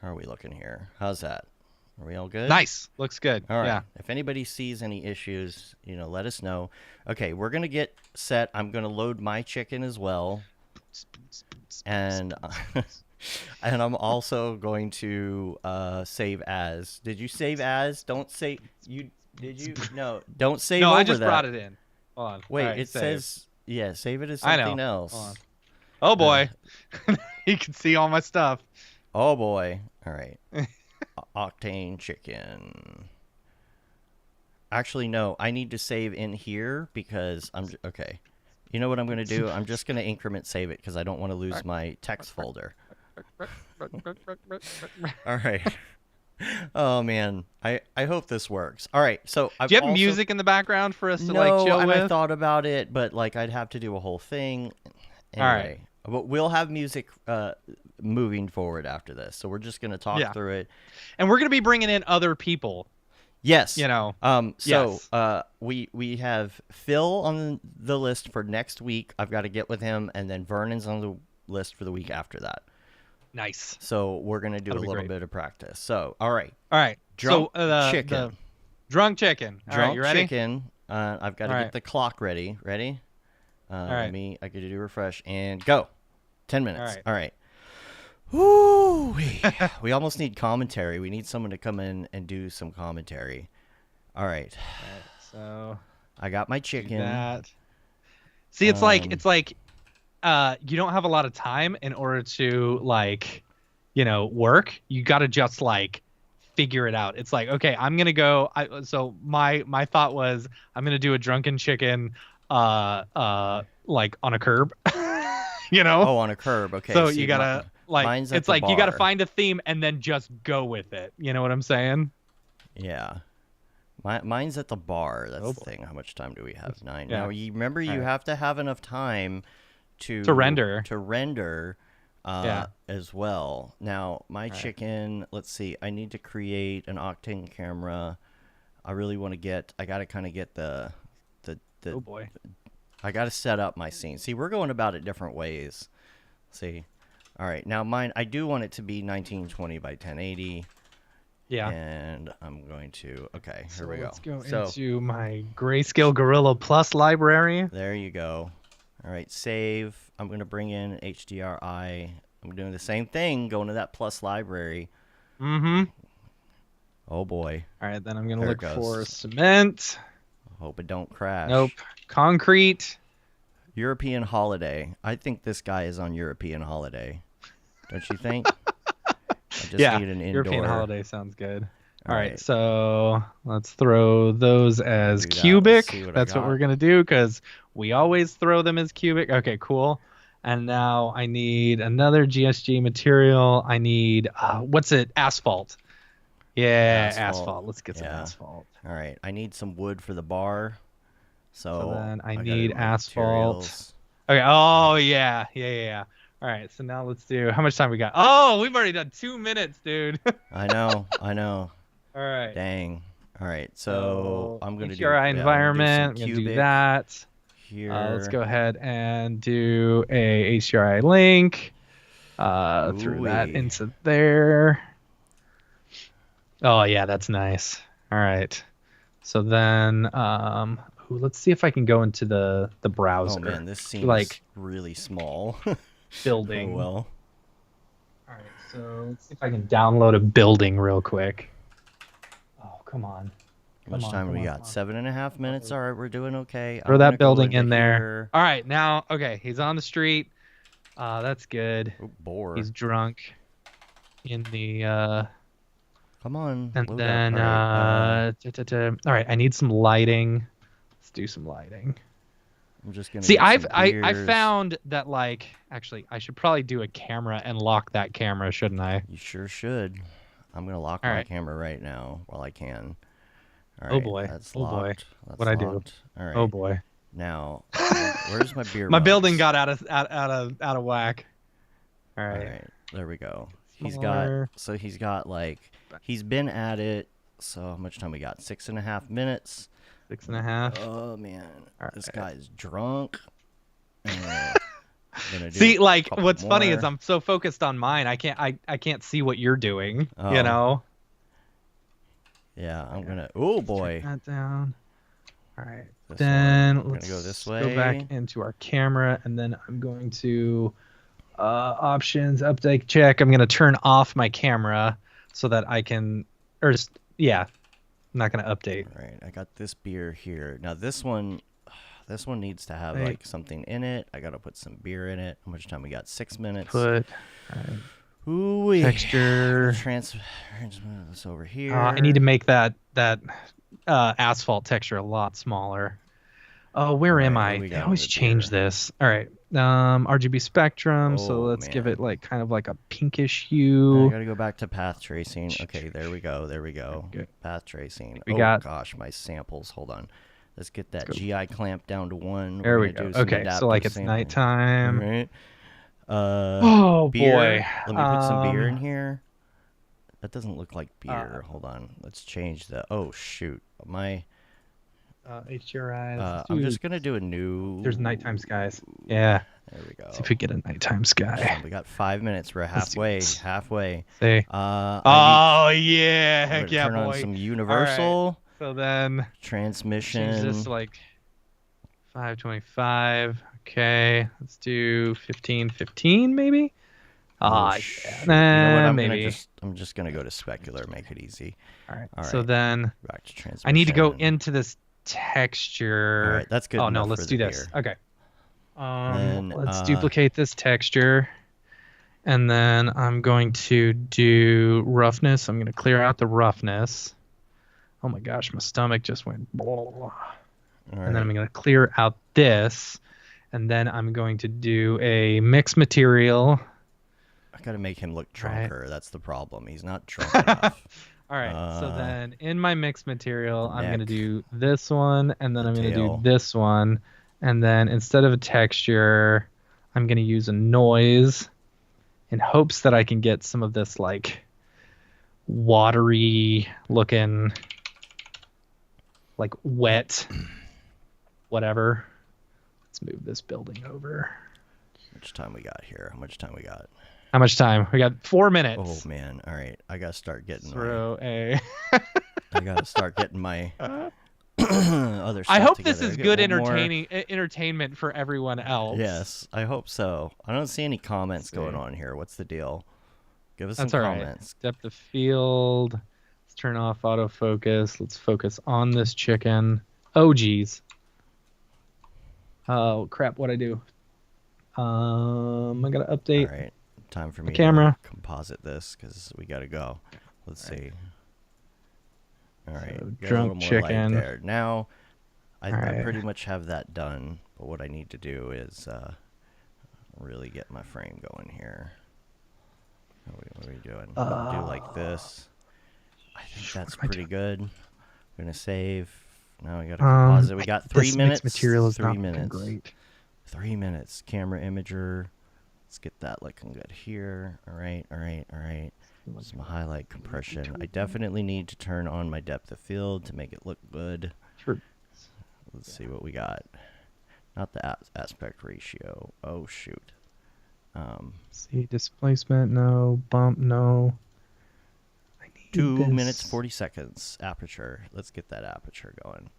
How are we looking here? How's that? Are we all good? Nice. Looks good. All right. Yeah. If anybody sees any issues, let us know. Okay, we're going to get set. I'm going to load my chicken as well. And and I'm also going to save as. Did you save as? Don't say you did you? No, don't save over I just that. brought it in. Hold on. Wait, right, it save. says save it as something else. Hold on. Oh boy. You can see all my stuff. Oh boy. All right. Octane chicken. Actually, no. I need to save in here because okay. You know what I'm going to do? I'm just going to increment save it because I don't want to lose my text folder. All right. Oh man. I hope this works. All right. So do you have music in the background for us to like chill with? I thought about it, but like I'd have to do a whole thing. Anyway, all right. But we'll have music moving forward after this. So we're just going to talk through it. And we're going to be bringing in other people. Yes. You know. So Yes. we have Phil on the list for next week. I've got to get with him, and then Vernon's on the list for the week after that. Nice. So we're gonna do That'll a be little great. bit of practice. So all right, All right. drunk So the chicken. drunk chicken. All right, you Drunk ready? chicken. I've got to All get right. the clock ready. Ready? All right. I get to do refresh and go. 10 All minutes. right. All right. Woo! We almost need commentary. We need someone to come in and do some commentary. All right. All right. So I got my do chicken. that. See, it's like you don't have a lot of time in order to like, work. You got to just like figure it out. It's like, okay, I'm gonna go. So my thought was I'm gonna do a drunken chicken, like on a curb, you know. Oh, on a curb. Okay. So See, you gotta like, mine's at it's the like you gotta bar. find a theme and then just go with it. You know what I'm saying? Yeah. Mine's at the bar. That's Oh, the thing. How much time do we have? 9. yeah. Now, you remember you All right. have to have enough time to render. To render Yeah. as well. Now, my right. chicken, let's see. I need to create an Octane camera. I really want to get I got to kind of get the Oh boy. I got to set up my scene. See, we're going about it different ways. See. All right. Now, mine I do want it to be 1920 by 1080. Yeah. And I'm going to, okay, here we go. Let's go So, into my Grayscale Gorilla Plus library. there you go. All right, save. I'm going to bring in HDRI. I'm doing the same thing, going to that Plus library. Mm-hmm. Oh, boy. All right, then I'm going to There look it for goes. cement. Hope it don't crash. Nope. Concrete. European holiday. I think this guy is on European holiday. Don't you think? I just Yeah, need an indoor. European holiday sounds good. All right. right, so let's throw those as Do that. Let's cubic. see what I That's what got. we're going to do because we always throw them as cubic. Okay, cool. And now I need another GSG material. I need, what's it? Asphalt. Yeah, asphalt. Let's get some Yeah. asphalt. All right, I need some wood for the bar. So then I gotta need do my asphalt. materials. Okay. Oh, yeah. All right, so now let's do, how much time we got? Oh, we've already done 2 minutes, dude. I know. All right. Dang. All right, so I'm gonna do HDRI environment. some I'm gonna do cubic that. here. Let's go ahead and do a HDRI link. Through that Ooh-wee. into there. Oh yeah, that's nice. All right. So then, let's see if I can go into the browser. Oh man, this seems like really small. building. Oh well. All right, so let's see if I can download a building real quick. Oh, come on. How much time do we got? 7.5 minutes. All right, we're doing okay. Throw I'm gonna that go building into in there. here. All right, now, okay, he's on the street. That's good. Oh, bore. He's drunk in the, Come on. and load then, up. all right, I need some lighting. Let's do some lighting. I'm just gonna See, get some I beers. found that, like, actually, I should probably do a camera and lock that camera, shouldn't I? You sure should. I'm gonna lock All my right. camera right now while I can. All right, Oh, boy. That's Oh, boy. locked. That's What'd I do? locked. All right. Oh boy. Now, where's my beer? My mugs? building got out of whack. All All right. right, there we go. Smaller. He's got like he's been at it. So how much time we got? 6.5 minutes. 6.5. Oh man, All this right. guy's drunk. Gonna do See, a like, couple what's funny is more. I'm so focused on mine. I can't see what you're doing. Oh. You know. Yeah, I'm gonna. Oh boy. Turn that down. All right. This Then one. We're let's gonna go this go way. back into our camera, and then I'm going to options, update, check. I'm gonna turn off my camera so that I can, or just, yeah, I'm not gonna update. All right, I got this beer here. Now this one needs to have Right. like something in it. I gotta put some beer in it. How much time we got? 6 minutes. Put Ooh, texture. transfer this over here. I need to make that asphalt texture a lot smaller. Oh, where am Alright, what I? do we They got always with the change beer? this. All right. RGB spectrum. So Oh, let's give man. it like kind of like a pinkish I hue. gotta go back to path tracing. Okay, there we go. Good. Path tracing. We Oh got- gosh, my samples. Hold on. Let's get that go. GI clamp down to 1. There We're we gonna go. do some Okay, so like adaptive it's sampling. nighttime. All right. Oh Beer. boy. Let me put some beer in here. That doesn't look like beer. Hold on. Let's change the. Oh shoot. My. HDRI. I'm just gonna do a new. There's nighttime skies. Yeah. There we go. See if we get a nighttime sky. We got 5 minutes. We're Let's do halfway. this. Halfway. See. I Yeah. I'm Heck gonna yeah, turn on boy. some universal So then transmission. change this to like 525. Okay. Let's do 1515 maybe. Oh, Yeah. shoot. You know what? Maybe. I'm just gonna go to specular. Make it easy. All right. All So right. then Back to transmission. I need to go into this texture. All right, that's good. Oh no, enough let's for do the this. beer. Okay. Then, Let's duplicate this texture. And then I'm going to do roughness. I'm going to clear out the roughness. Oh my gosh, my stomach just went. All And right. then I'm going to clear out this. And then I'm going to do a mix material. I gotta make him look Right. drunker. That's the problem. He's not drunk enough. All right. So then in my mix material, the I'm going to neck, do this one. And then the I'm going to tail. do this one. And then instead of a texture, I'm going to use a noise in hopes that I can get some of this like watery looking, like wet, whatever. Let's move this building over. How much time we got here? How much time we got? How much time? We got 4 minutes. Oh man! All right, I gotta start getting. Throw a. I gotta start getting my other stuff I hope together. this is Get good one more- entertainment for everyone else. Yes, I hope so. I don't see any comments going on here. What's the deal? Give us That's some all right. comments. Depth of field. Let's turn off autofocus. Let's focus on this chicken. Oh geez. Oh crap! What'd I do? I gotta update. All right, time for me camera. to composite this because we gotta go. Let's see. All right, So, got a drunk little more light chicken. there. Now, I right. pretty much have that done. But what I need to do is really get my frame going here. What are we doing? Do like this. I think that's what am I pretty good. I'm gonna save. Now we got to composite. We got 3 this minutes. Mixed material is 3 not looking minutes. great. 3 minutes. Camera imager. Let's get that looking good here. All right, all right, all right. Some highlight compression. I definitely need to turn on my depth of field to make it look good. Sure. Let's see what we got. Not the aspect ratio. Oh shoot. See displacement, no bump, no. I need 2 this. minutes 40 seconds. Aperture. Let's get that aperture going.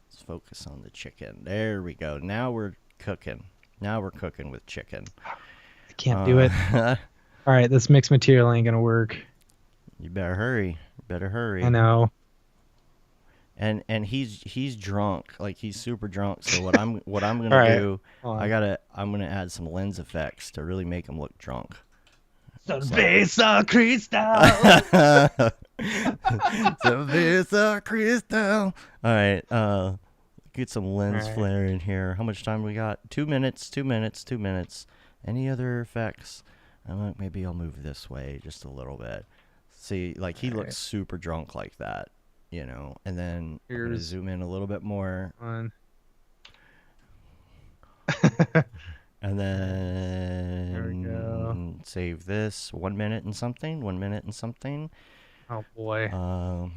Let's focus on the chicken. There we go. Now we're cooking. Now we're cooking with chicken. I can't do it. All right, this mixed material ain't gonna work. You better hurry. Better hurry. I know. And he's drunk. Like he's super drunk. So what I'm gonna All right. do, Hold on. I'm gonna add some lens effects to really make him look drunk. Cerveza Cristal. Cerveza Cristal. All right. Get some lens All right. flare in here. How much time we got? 2 minutes. 2 minutes. 2 minutes. Any other effects? Maybe I'll move this way just a little bit. See, like he looks super drunk like that, you know. And then I'm gonna Here's zoom in a little bit more, one. and There we go. then save this. 1 minute and something. 1 minute and something. Oh boy. All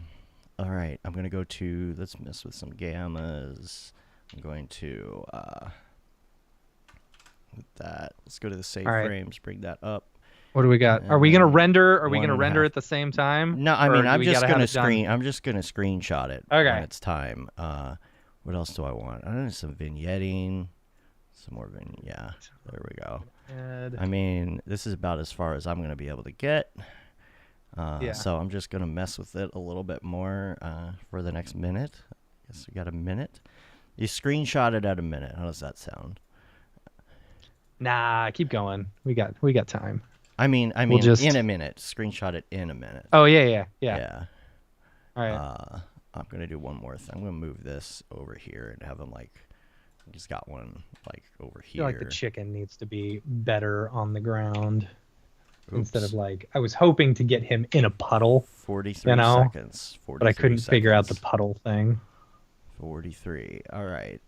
right, I'm gonna go to. Let's mess with some gammas. I'm going to with that. Let's go to the save All right. frames. Bring that up. What do we got? Are we gonna and render? Are we one gonna and a render half. at the same time? No, I Or mean do I'm we just gotta have gonna it done? screen. I'm just gonna screenshot it Okay. when it's time. What else do I want? I don't know, some vignetting, some more Yeah, there we go. Add. I mean, this is about as far as I'm gonna be able to get. Yeah. So I'm just gonna mess with it a little bit more for the next minute. Guess we got a minute. You screenshot it at a minute. How does that sound? Nah, keep going. We got time. I mean, just- in a minute. Screenshot it in a minute. Oh yeah. All right. I'm gonna do one more thing. I'm gonna move this over here and have him like, he's got one like over I here. feel like the chicken needs to be better on the ground instead of Oops. like I was hoping to get him in a puddle, 43 you know, seconds. 43 but I couldn't figure out the seconds. puddle thing. 43. All right.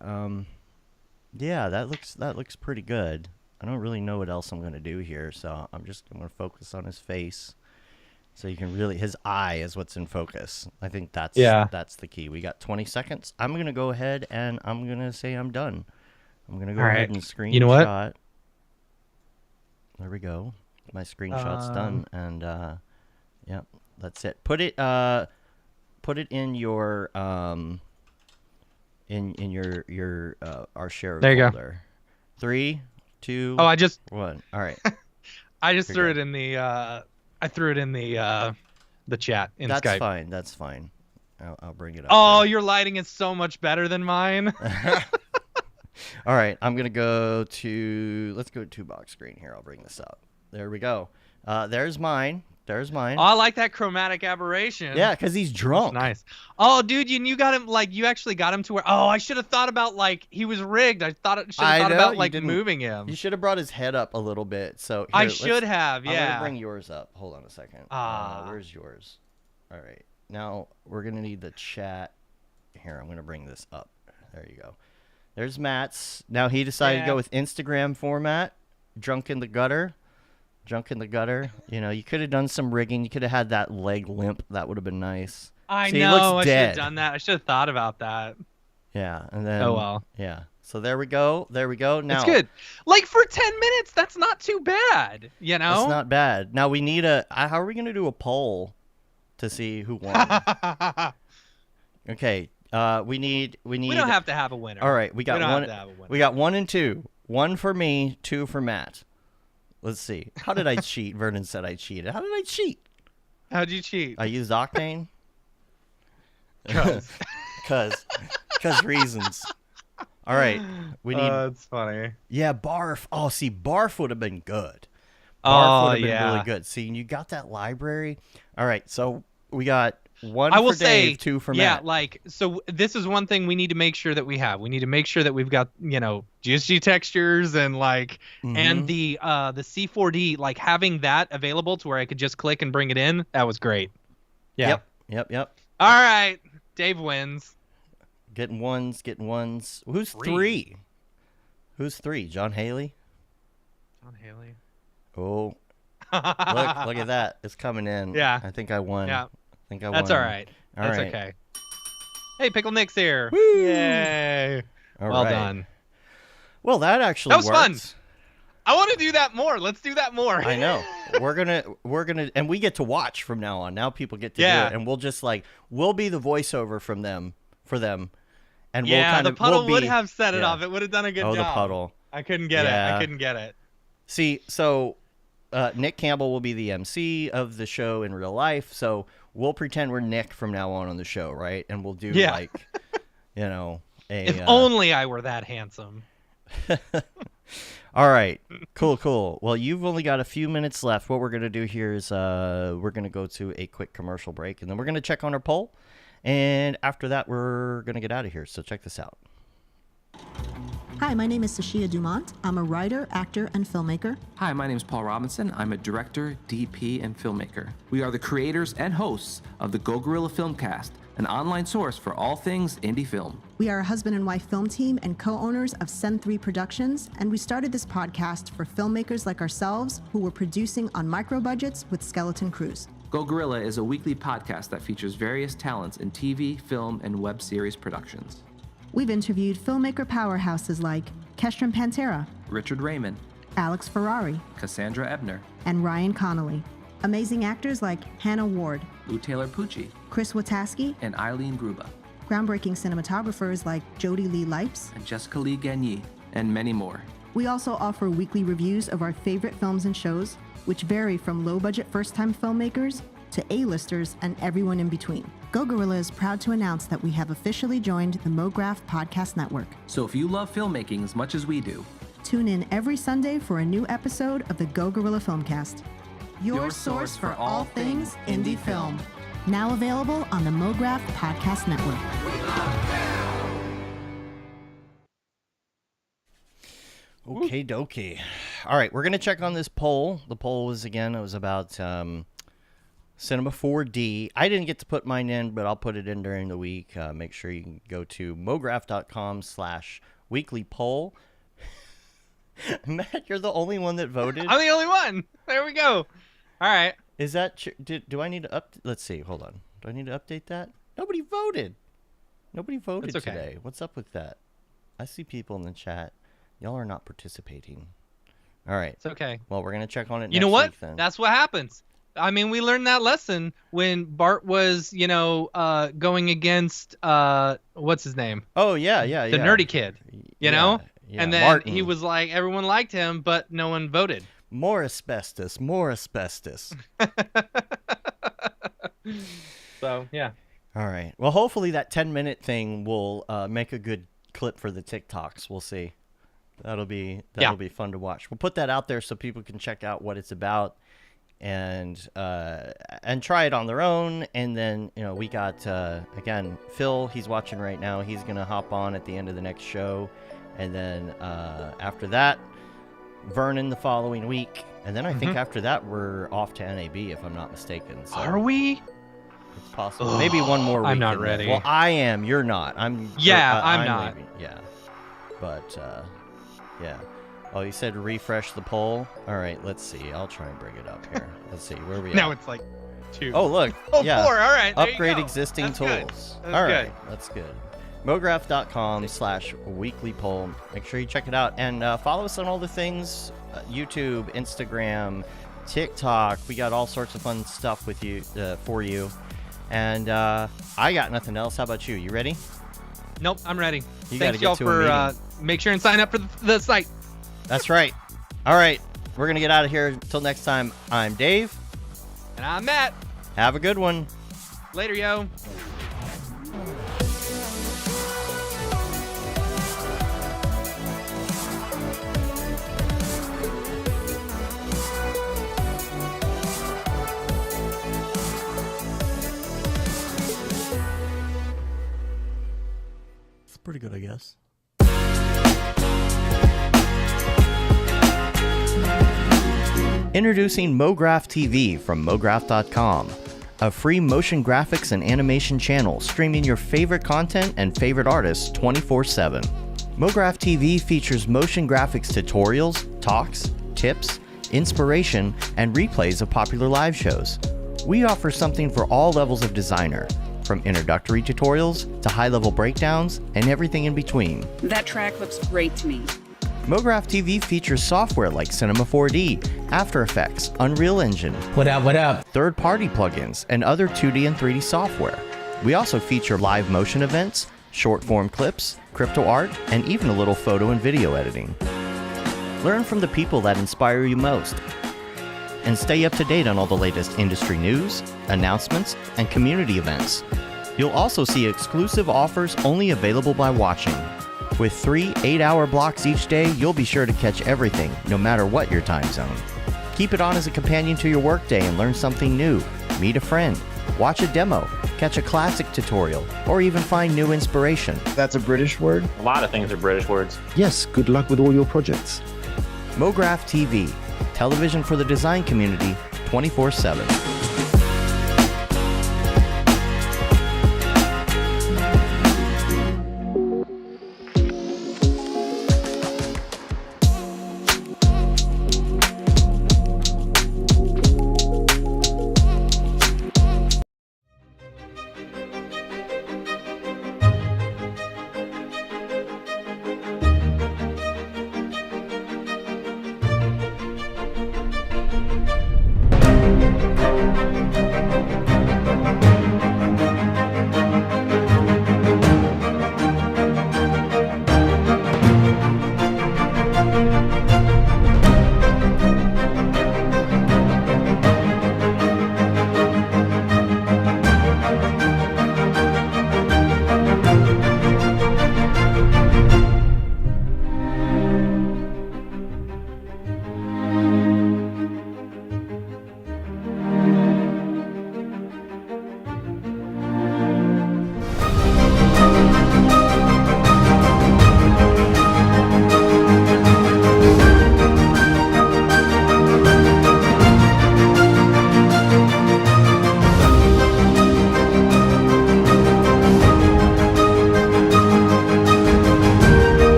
Yeah, that looks pretty good. I don't really know what else I'm gonna do here, so I'm gonna focus on his face So you can really, his eye is what's in focus. I think that's the key. We got 20 seconds. I'm going to go ahead and I'm going to say I'm done. I'm going to go All ahead right. and screenshot. You know what? There we go. My screenshot's done. And, yeah, that's it. Put it in your, in your our share There you folder. 3, 2, Oh, I just 1. All right. threw it in the the chat in That's Skype. fine. That's fine. I'll bring it up. Oh, there. your lighting is so much better than mine. All right, I'm gonna go to. Let's go to box screen here. I'll bring this up. There we go. There's mine. There's mine. Oh, I like that chromatic aberration. Yeah, because he's drunk. That's nice. Oh, dude, you got him you actually got him to where. Oh, I should have thought about he was rigged. I should have thought about moving him. You should have brought his head up a little bit. So here, I should have. Yeah. I'm gonna bring yours up. Hold on a second. Where's yours? All right. Now we're gonna need the chat. Here, I'm gonna bring this up. There you go. There's Matt's. Now he decided to go with Instagram format. Drunk in the gutter. Junk in the gutter. You know, you could have done some rigging. You could have had that leg limp. That would have been nice. I See, know. I should dead. have done that. I should have thought about that. Yeah, and then. Oh well. Yeah. So there we go. There we go. Now. It's good. Like for 10 minutes, that's not too bad. You know. That's not bad. Now we need a. How are we gonna do a poll to see who won? Okay. We need. We don't have to have a winner. All right. We got don't one. have to have a winner. We got 1 and 2. 1 for me. 2 for Matt. Let's see. How did I cheat? Vernon said I cheated. How did I cheat? How'd you cheat? I used Octane. Cause reasons. All right. We need. That's funny. Yeah, barf. Oh, see, barf would have been good. Barf Oh, would have been yeah. really good. See, and you got that library. All right. So we got 1 I will for Dave, say, 2 for yeah, Matt. so this is one thing we need to make sure that we have. We need to make sure that we've got, GSG textures and and the C4D, having that available to where I could just click and bring it in. That was great. Yeah. Yep. All right. Dave wins. Getting ones. Who's 3? Who's 3? John Haley? John Haley. Oh. Look at that. It's coming in. Yeah. I think I won. Yeah. That's all right. That's right. okay. Hey, Pickle Nick's here. Woo! Yay. Well Done. Well, that actually was worked. fun. I want to do that more. Let's do that more. I know. We're gonna, and we get to watch from now on. Now people get to do it, and we'll just we'll be the voiceover for them, and we'll kind the of. puddle would would have set it off. It would have done a good job. Oh, the puddle. I couldn't get it. See, so Nick Campbell will be the MC of the show in real life. So we'll pretend we're Nick from now on the show, right? And we'll do if only I were that handsome. All right. Cool. Well, you've only got a few minutes left. What we're going to do here is we're going to go to a quick commercial break, and then we're going to check on our poll. And after that, we're going to get out of here. So check this out. Hi, my name is Sashia Dumont. I'm a writer, actor, and filmmaker. Hi, my name is Paul Robinson. I'm a director, DP, and filmmaker. We are the creators and hosts of the Go Gorilla Filmcast, an online source for all things indie film. We are a husband and wife film team and co-owners of Sen3 Productions, and we started this podcast for filmmakers like ourselves who were producing on micro budgets with skeleton crews. Go Gorilla is a weekly podcast that features various talents in TV, film, and web series productions. We've interviewed filmmaker powerhouses like Kestrin Pantera, Richard Raymond, Alex Ferrari, Cassandra Ebner, and Ryan Connolly. Amazing actors like Hannah Ward, Lou Taylor Pucci, Chris Wataski, and Eileen Gruba, groundbreaking cinematographers like Jody Lee Lipes, and Jessica Lee Gagné, and many more. We also offer weekly reviews of our favorite films and shows, which vary from low-budget first-time filmmakers to A-listers and everyone in between. Go Gorilla is proud to announce that we have officially joined the Mograph Podcast Network. So if you love filmmaking as much as we do, tune in every Sunday for a new episode of the Go Gorilla Filmcast. Your source for all things indie film. Now available on the Mograph Podcast Network. Okay, dokie. All right, we're going to check on this poll. The poll was, again, it was about Cinema 4D. I didn't get to put mine in, but I'll put it in during the week. Make sure you can go to mograph.com/weekly poll. Matt, you're the only one that voted. I'm the only one. There we go. All right. Is that do I need to let's see, hold on. Do I need to update that? Nobody voted. Nobody voted That's okay. today. What's up with that? I see people in the chat. Y'all are not participating. All right. It's okay. Well, we're going to check on it You know next what? week then. That's what happens. I mean, we learned that lesson when Bart was, going against what's his name? Oh, yeah. The nerdy kid. You know? Yeah, And then Martin. he was like, everyone liked him, but no one voted. More asbestos. So, yeah. All right. Well, hopefully that 10-minute thing will make a good clip for the TikToks. We'll see. That'll be fun to watch. We'll put that out there so people can check out what it's about and try it on their own. And then, we got, again, Phil, he's watching right now. He's going to hop on at the end of the next show. And then after that, Vernon the following week. And then I think after that, we're off to NAB, if I'm not mistaken. So Are we? it's possible. Maybe one more week. I'm not in there. ready. Well, I am. You're not. I'm not. leaving. Yeah. But, yeah. Oh, you said refresh the poll? All right, let's see. I'll try and bring it up here. Let's see. Where are we Now at? it's like 2. Oh, look. Oh, yeah. 4. All right. There you Upgrade go. existing That's tools. good. That's All right. good. That's good. Mograph.com/weekly poll. Make sure you check it out. And follow us on all the things. YouTube, Instagram, TikTok. We got all sorts of fun stuff with you for you. And I got nothing else. How about you? You ready? Nope, I'm ready. You gotta Thanks, get y'all, to a for make sure and sign up for the site. That's right. All right. We're going to get out of here. Until next time, I'm Dave. And I'm Matt. Have a good one. Later, yo. It's pretty good, I guess. Introducing Mograph TV from Mograph.com, a free motion graphics and animation channel streaming your favorite content and favorite artists 24/7. Mograph TV features motion graphics tutorials, talks, tips, inspiration, and replays of popular live shows. We offer something for all levels of designer, from introductory tutorials to high-level breakdowns and everything in between. That track looks great to me. Mograph TV features software like Cinema 4D, After Effects, Unreal Engine, What up? third-party plugins, and other 2D and 3D software. We also feature live motion events, short-form clips, crypto art, and even a little photo and video editing. Learn from the people that inspire you most, and stay up to date on all the latest industry news, announcements, and community events. You'll also see exclusive offers only available by watching. With 3 8-hour blocks each day, you'll be sure to catch everything, no matter what your time zone. Keep it on as a companion to your workday and learn something new. Meet a friend, watch a demo, catch a classic tutorial, or even find new inspiration. That's a British word? A lot of things are British words. Yes, good luck with all your projects. Mograph TV, television for the design community 24/7.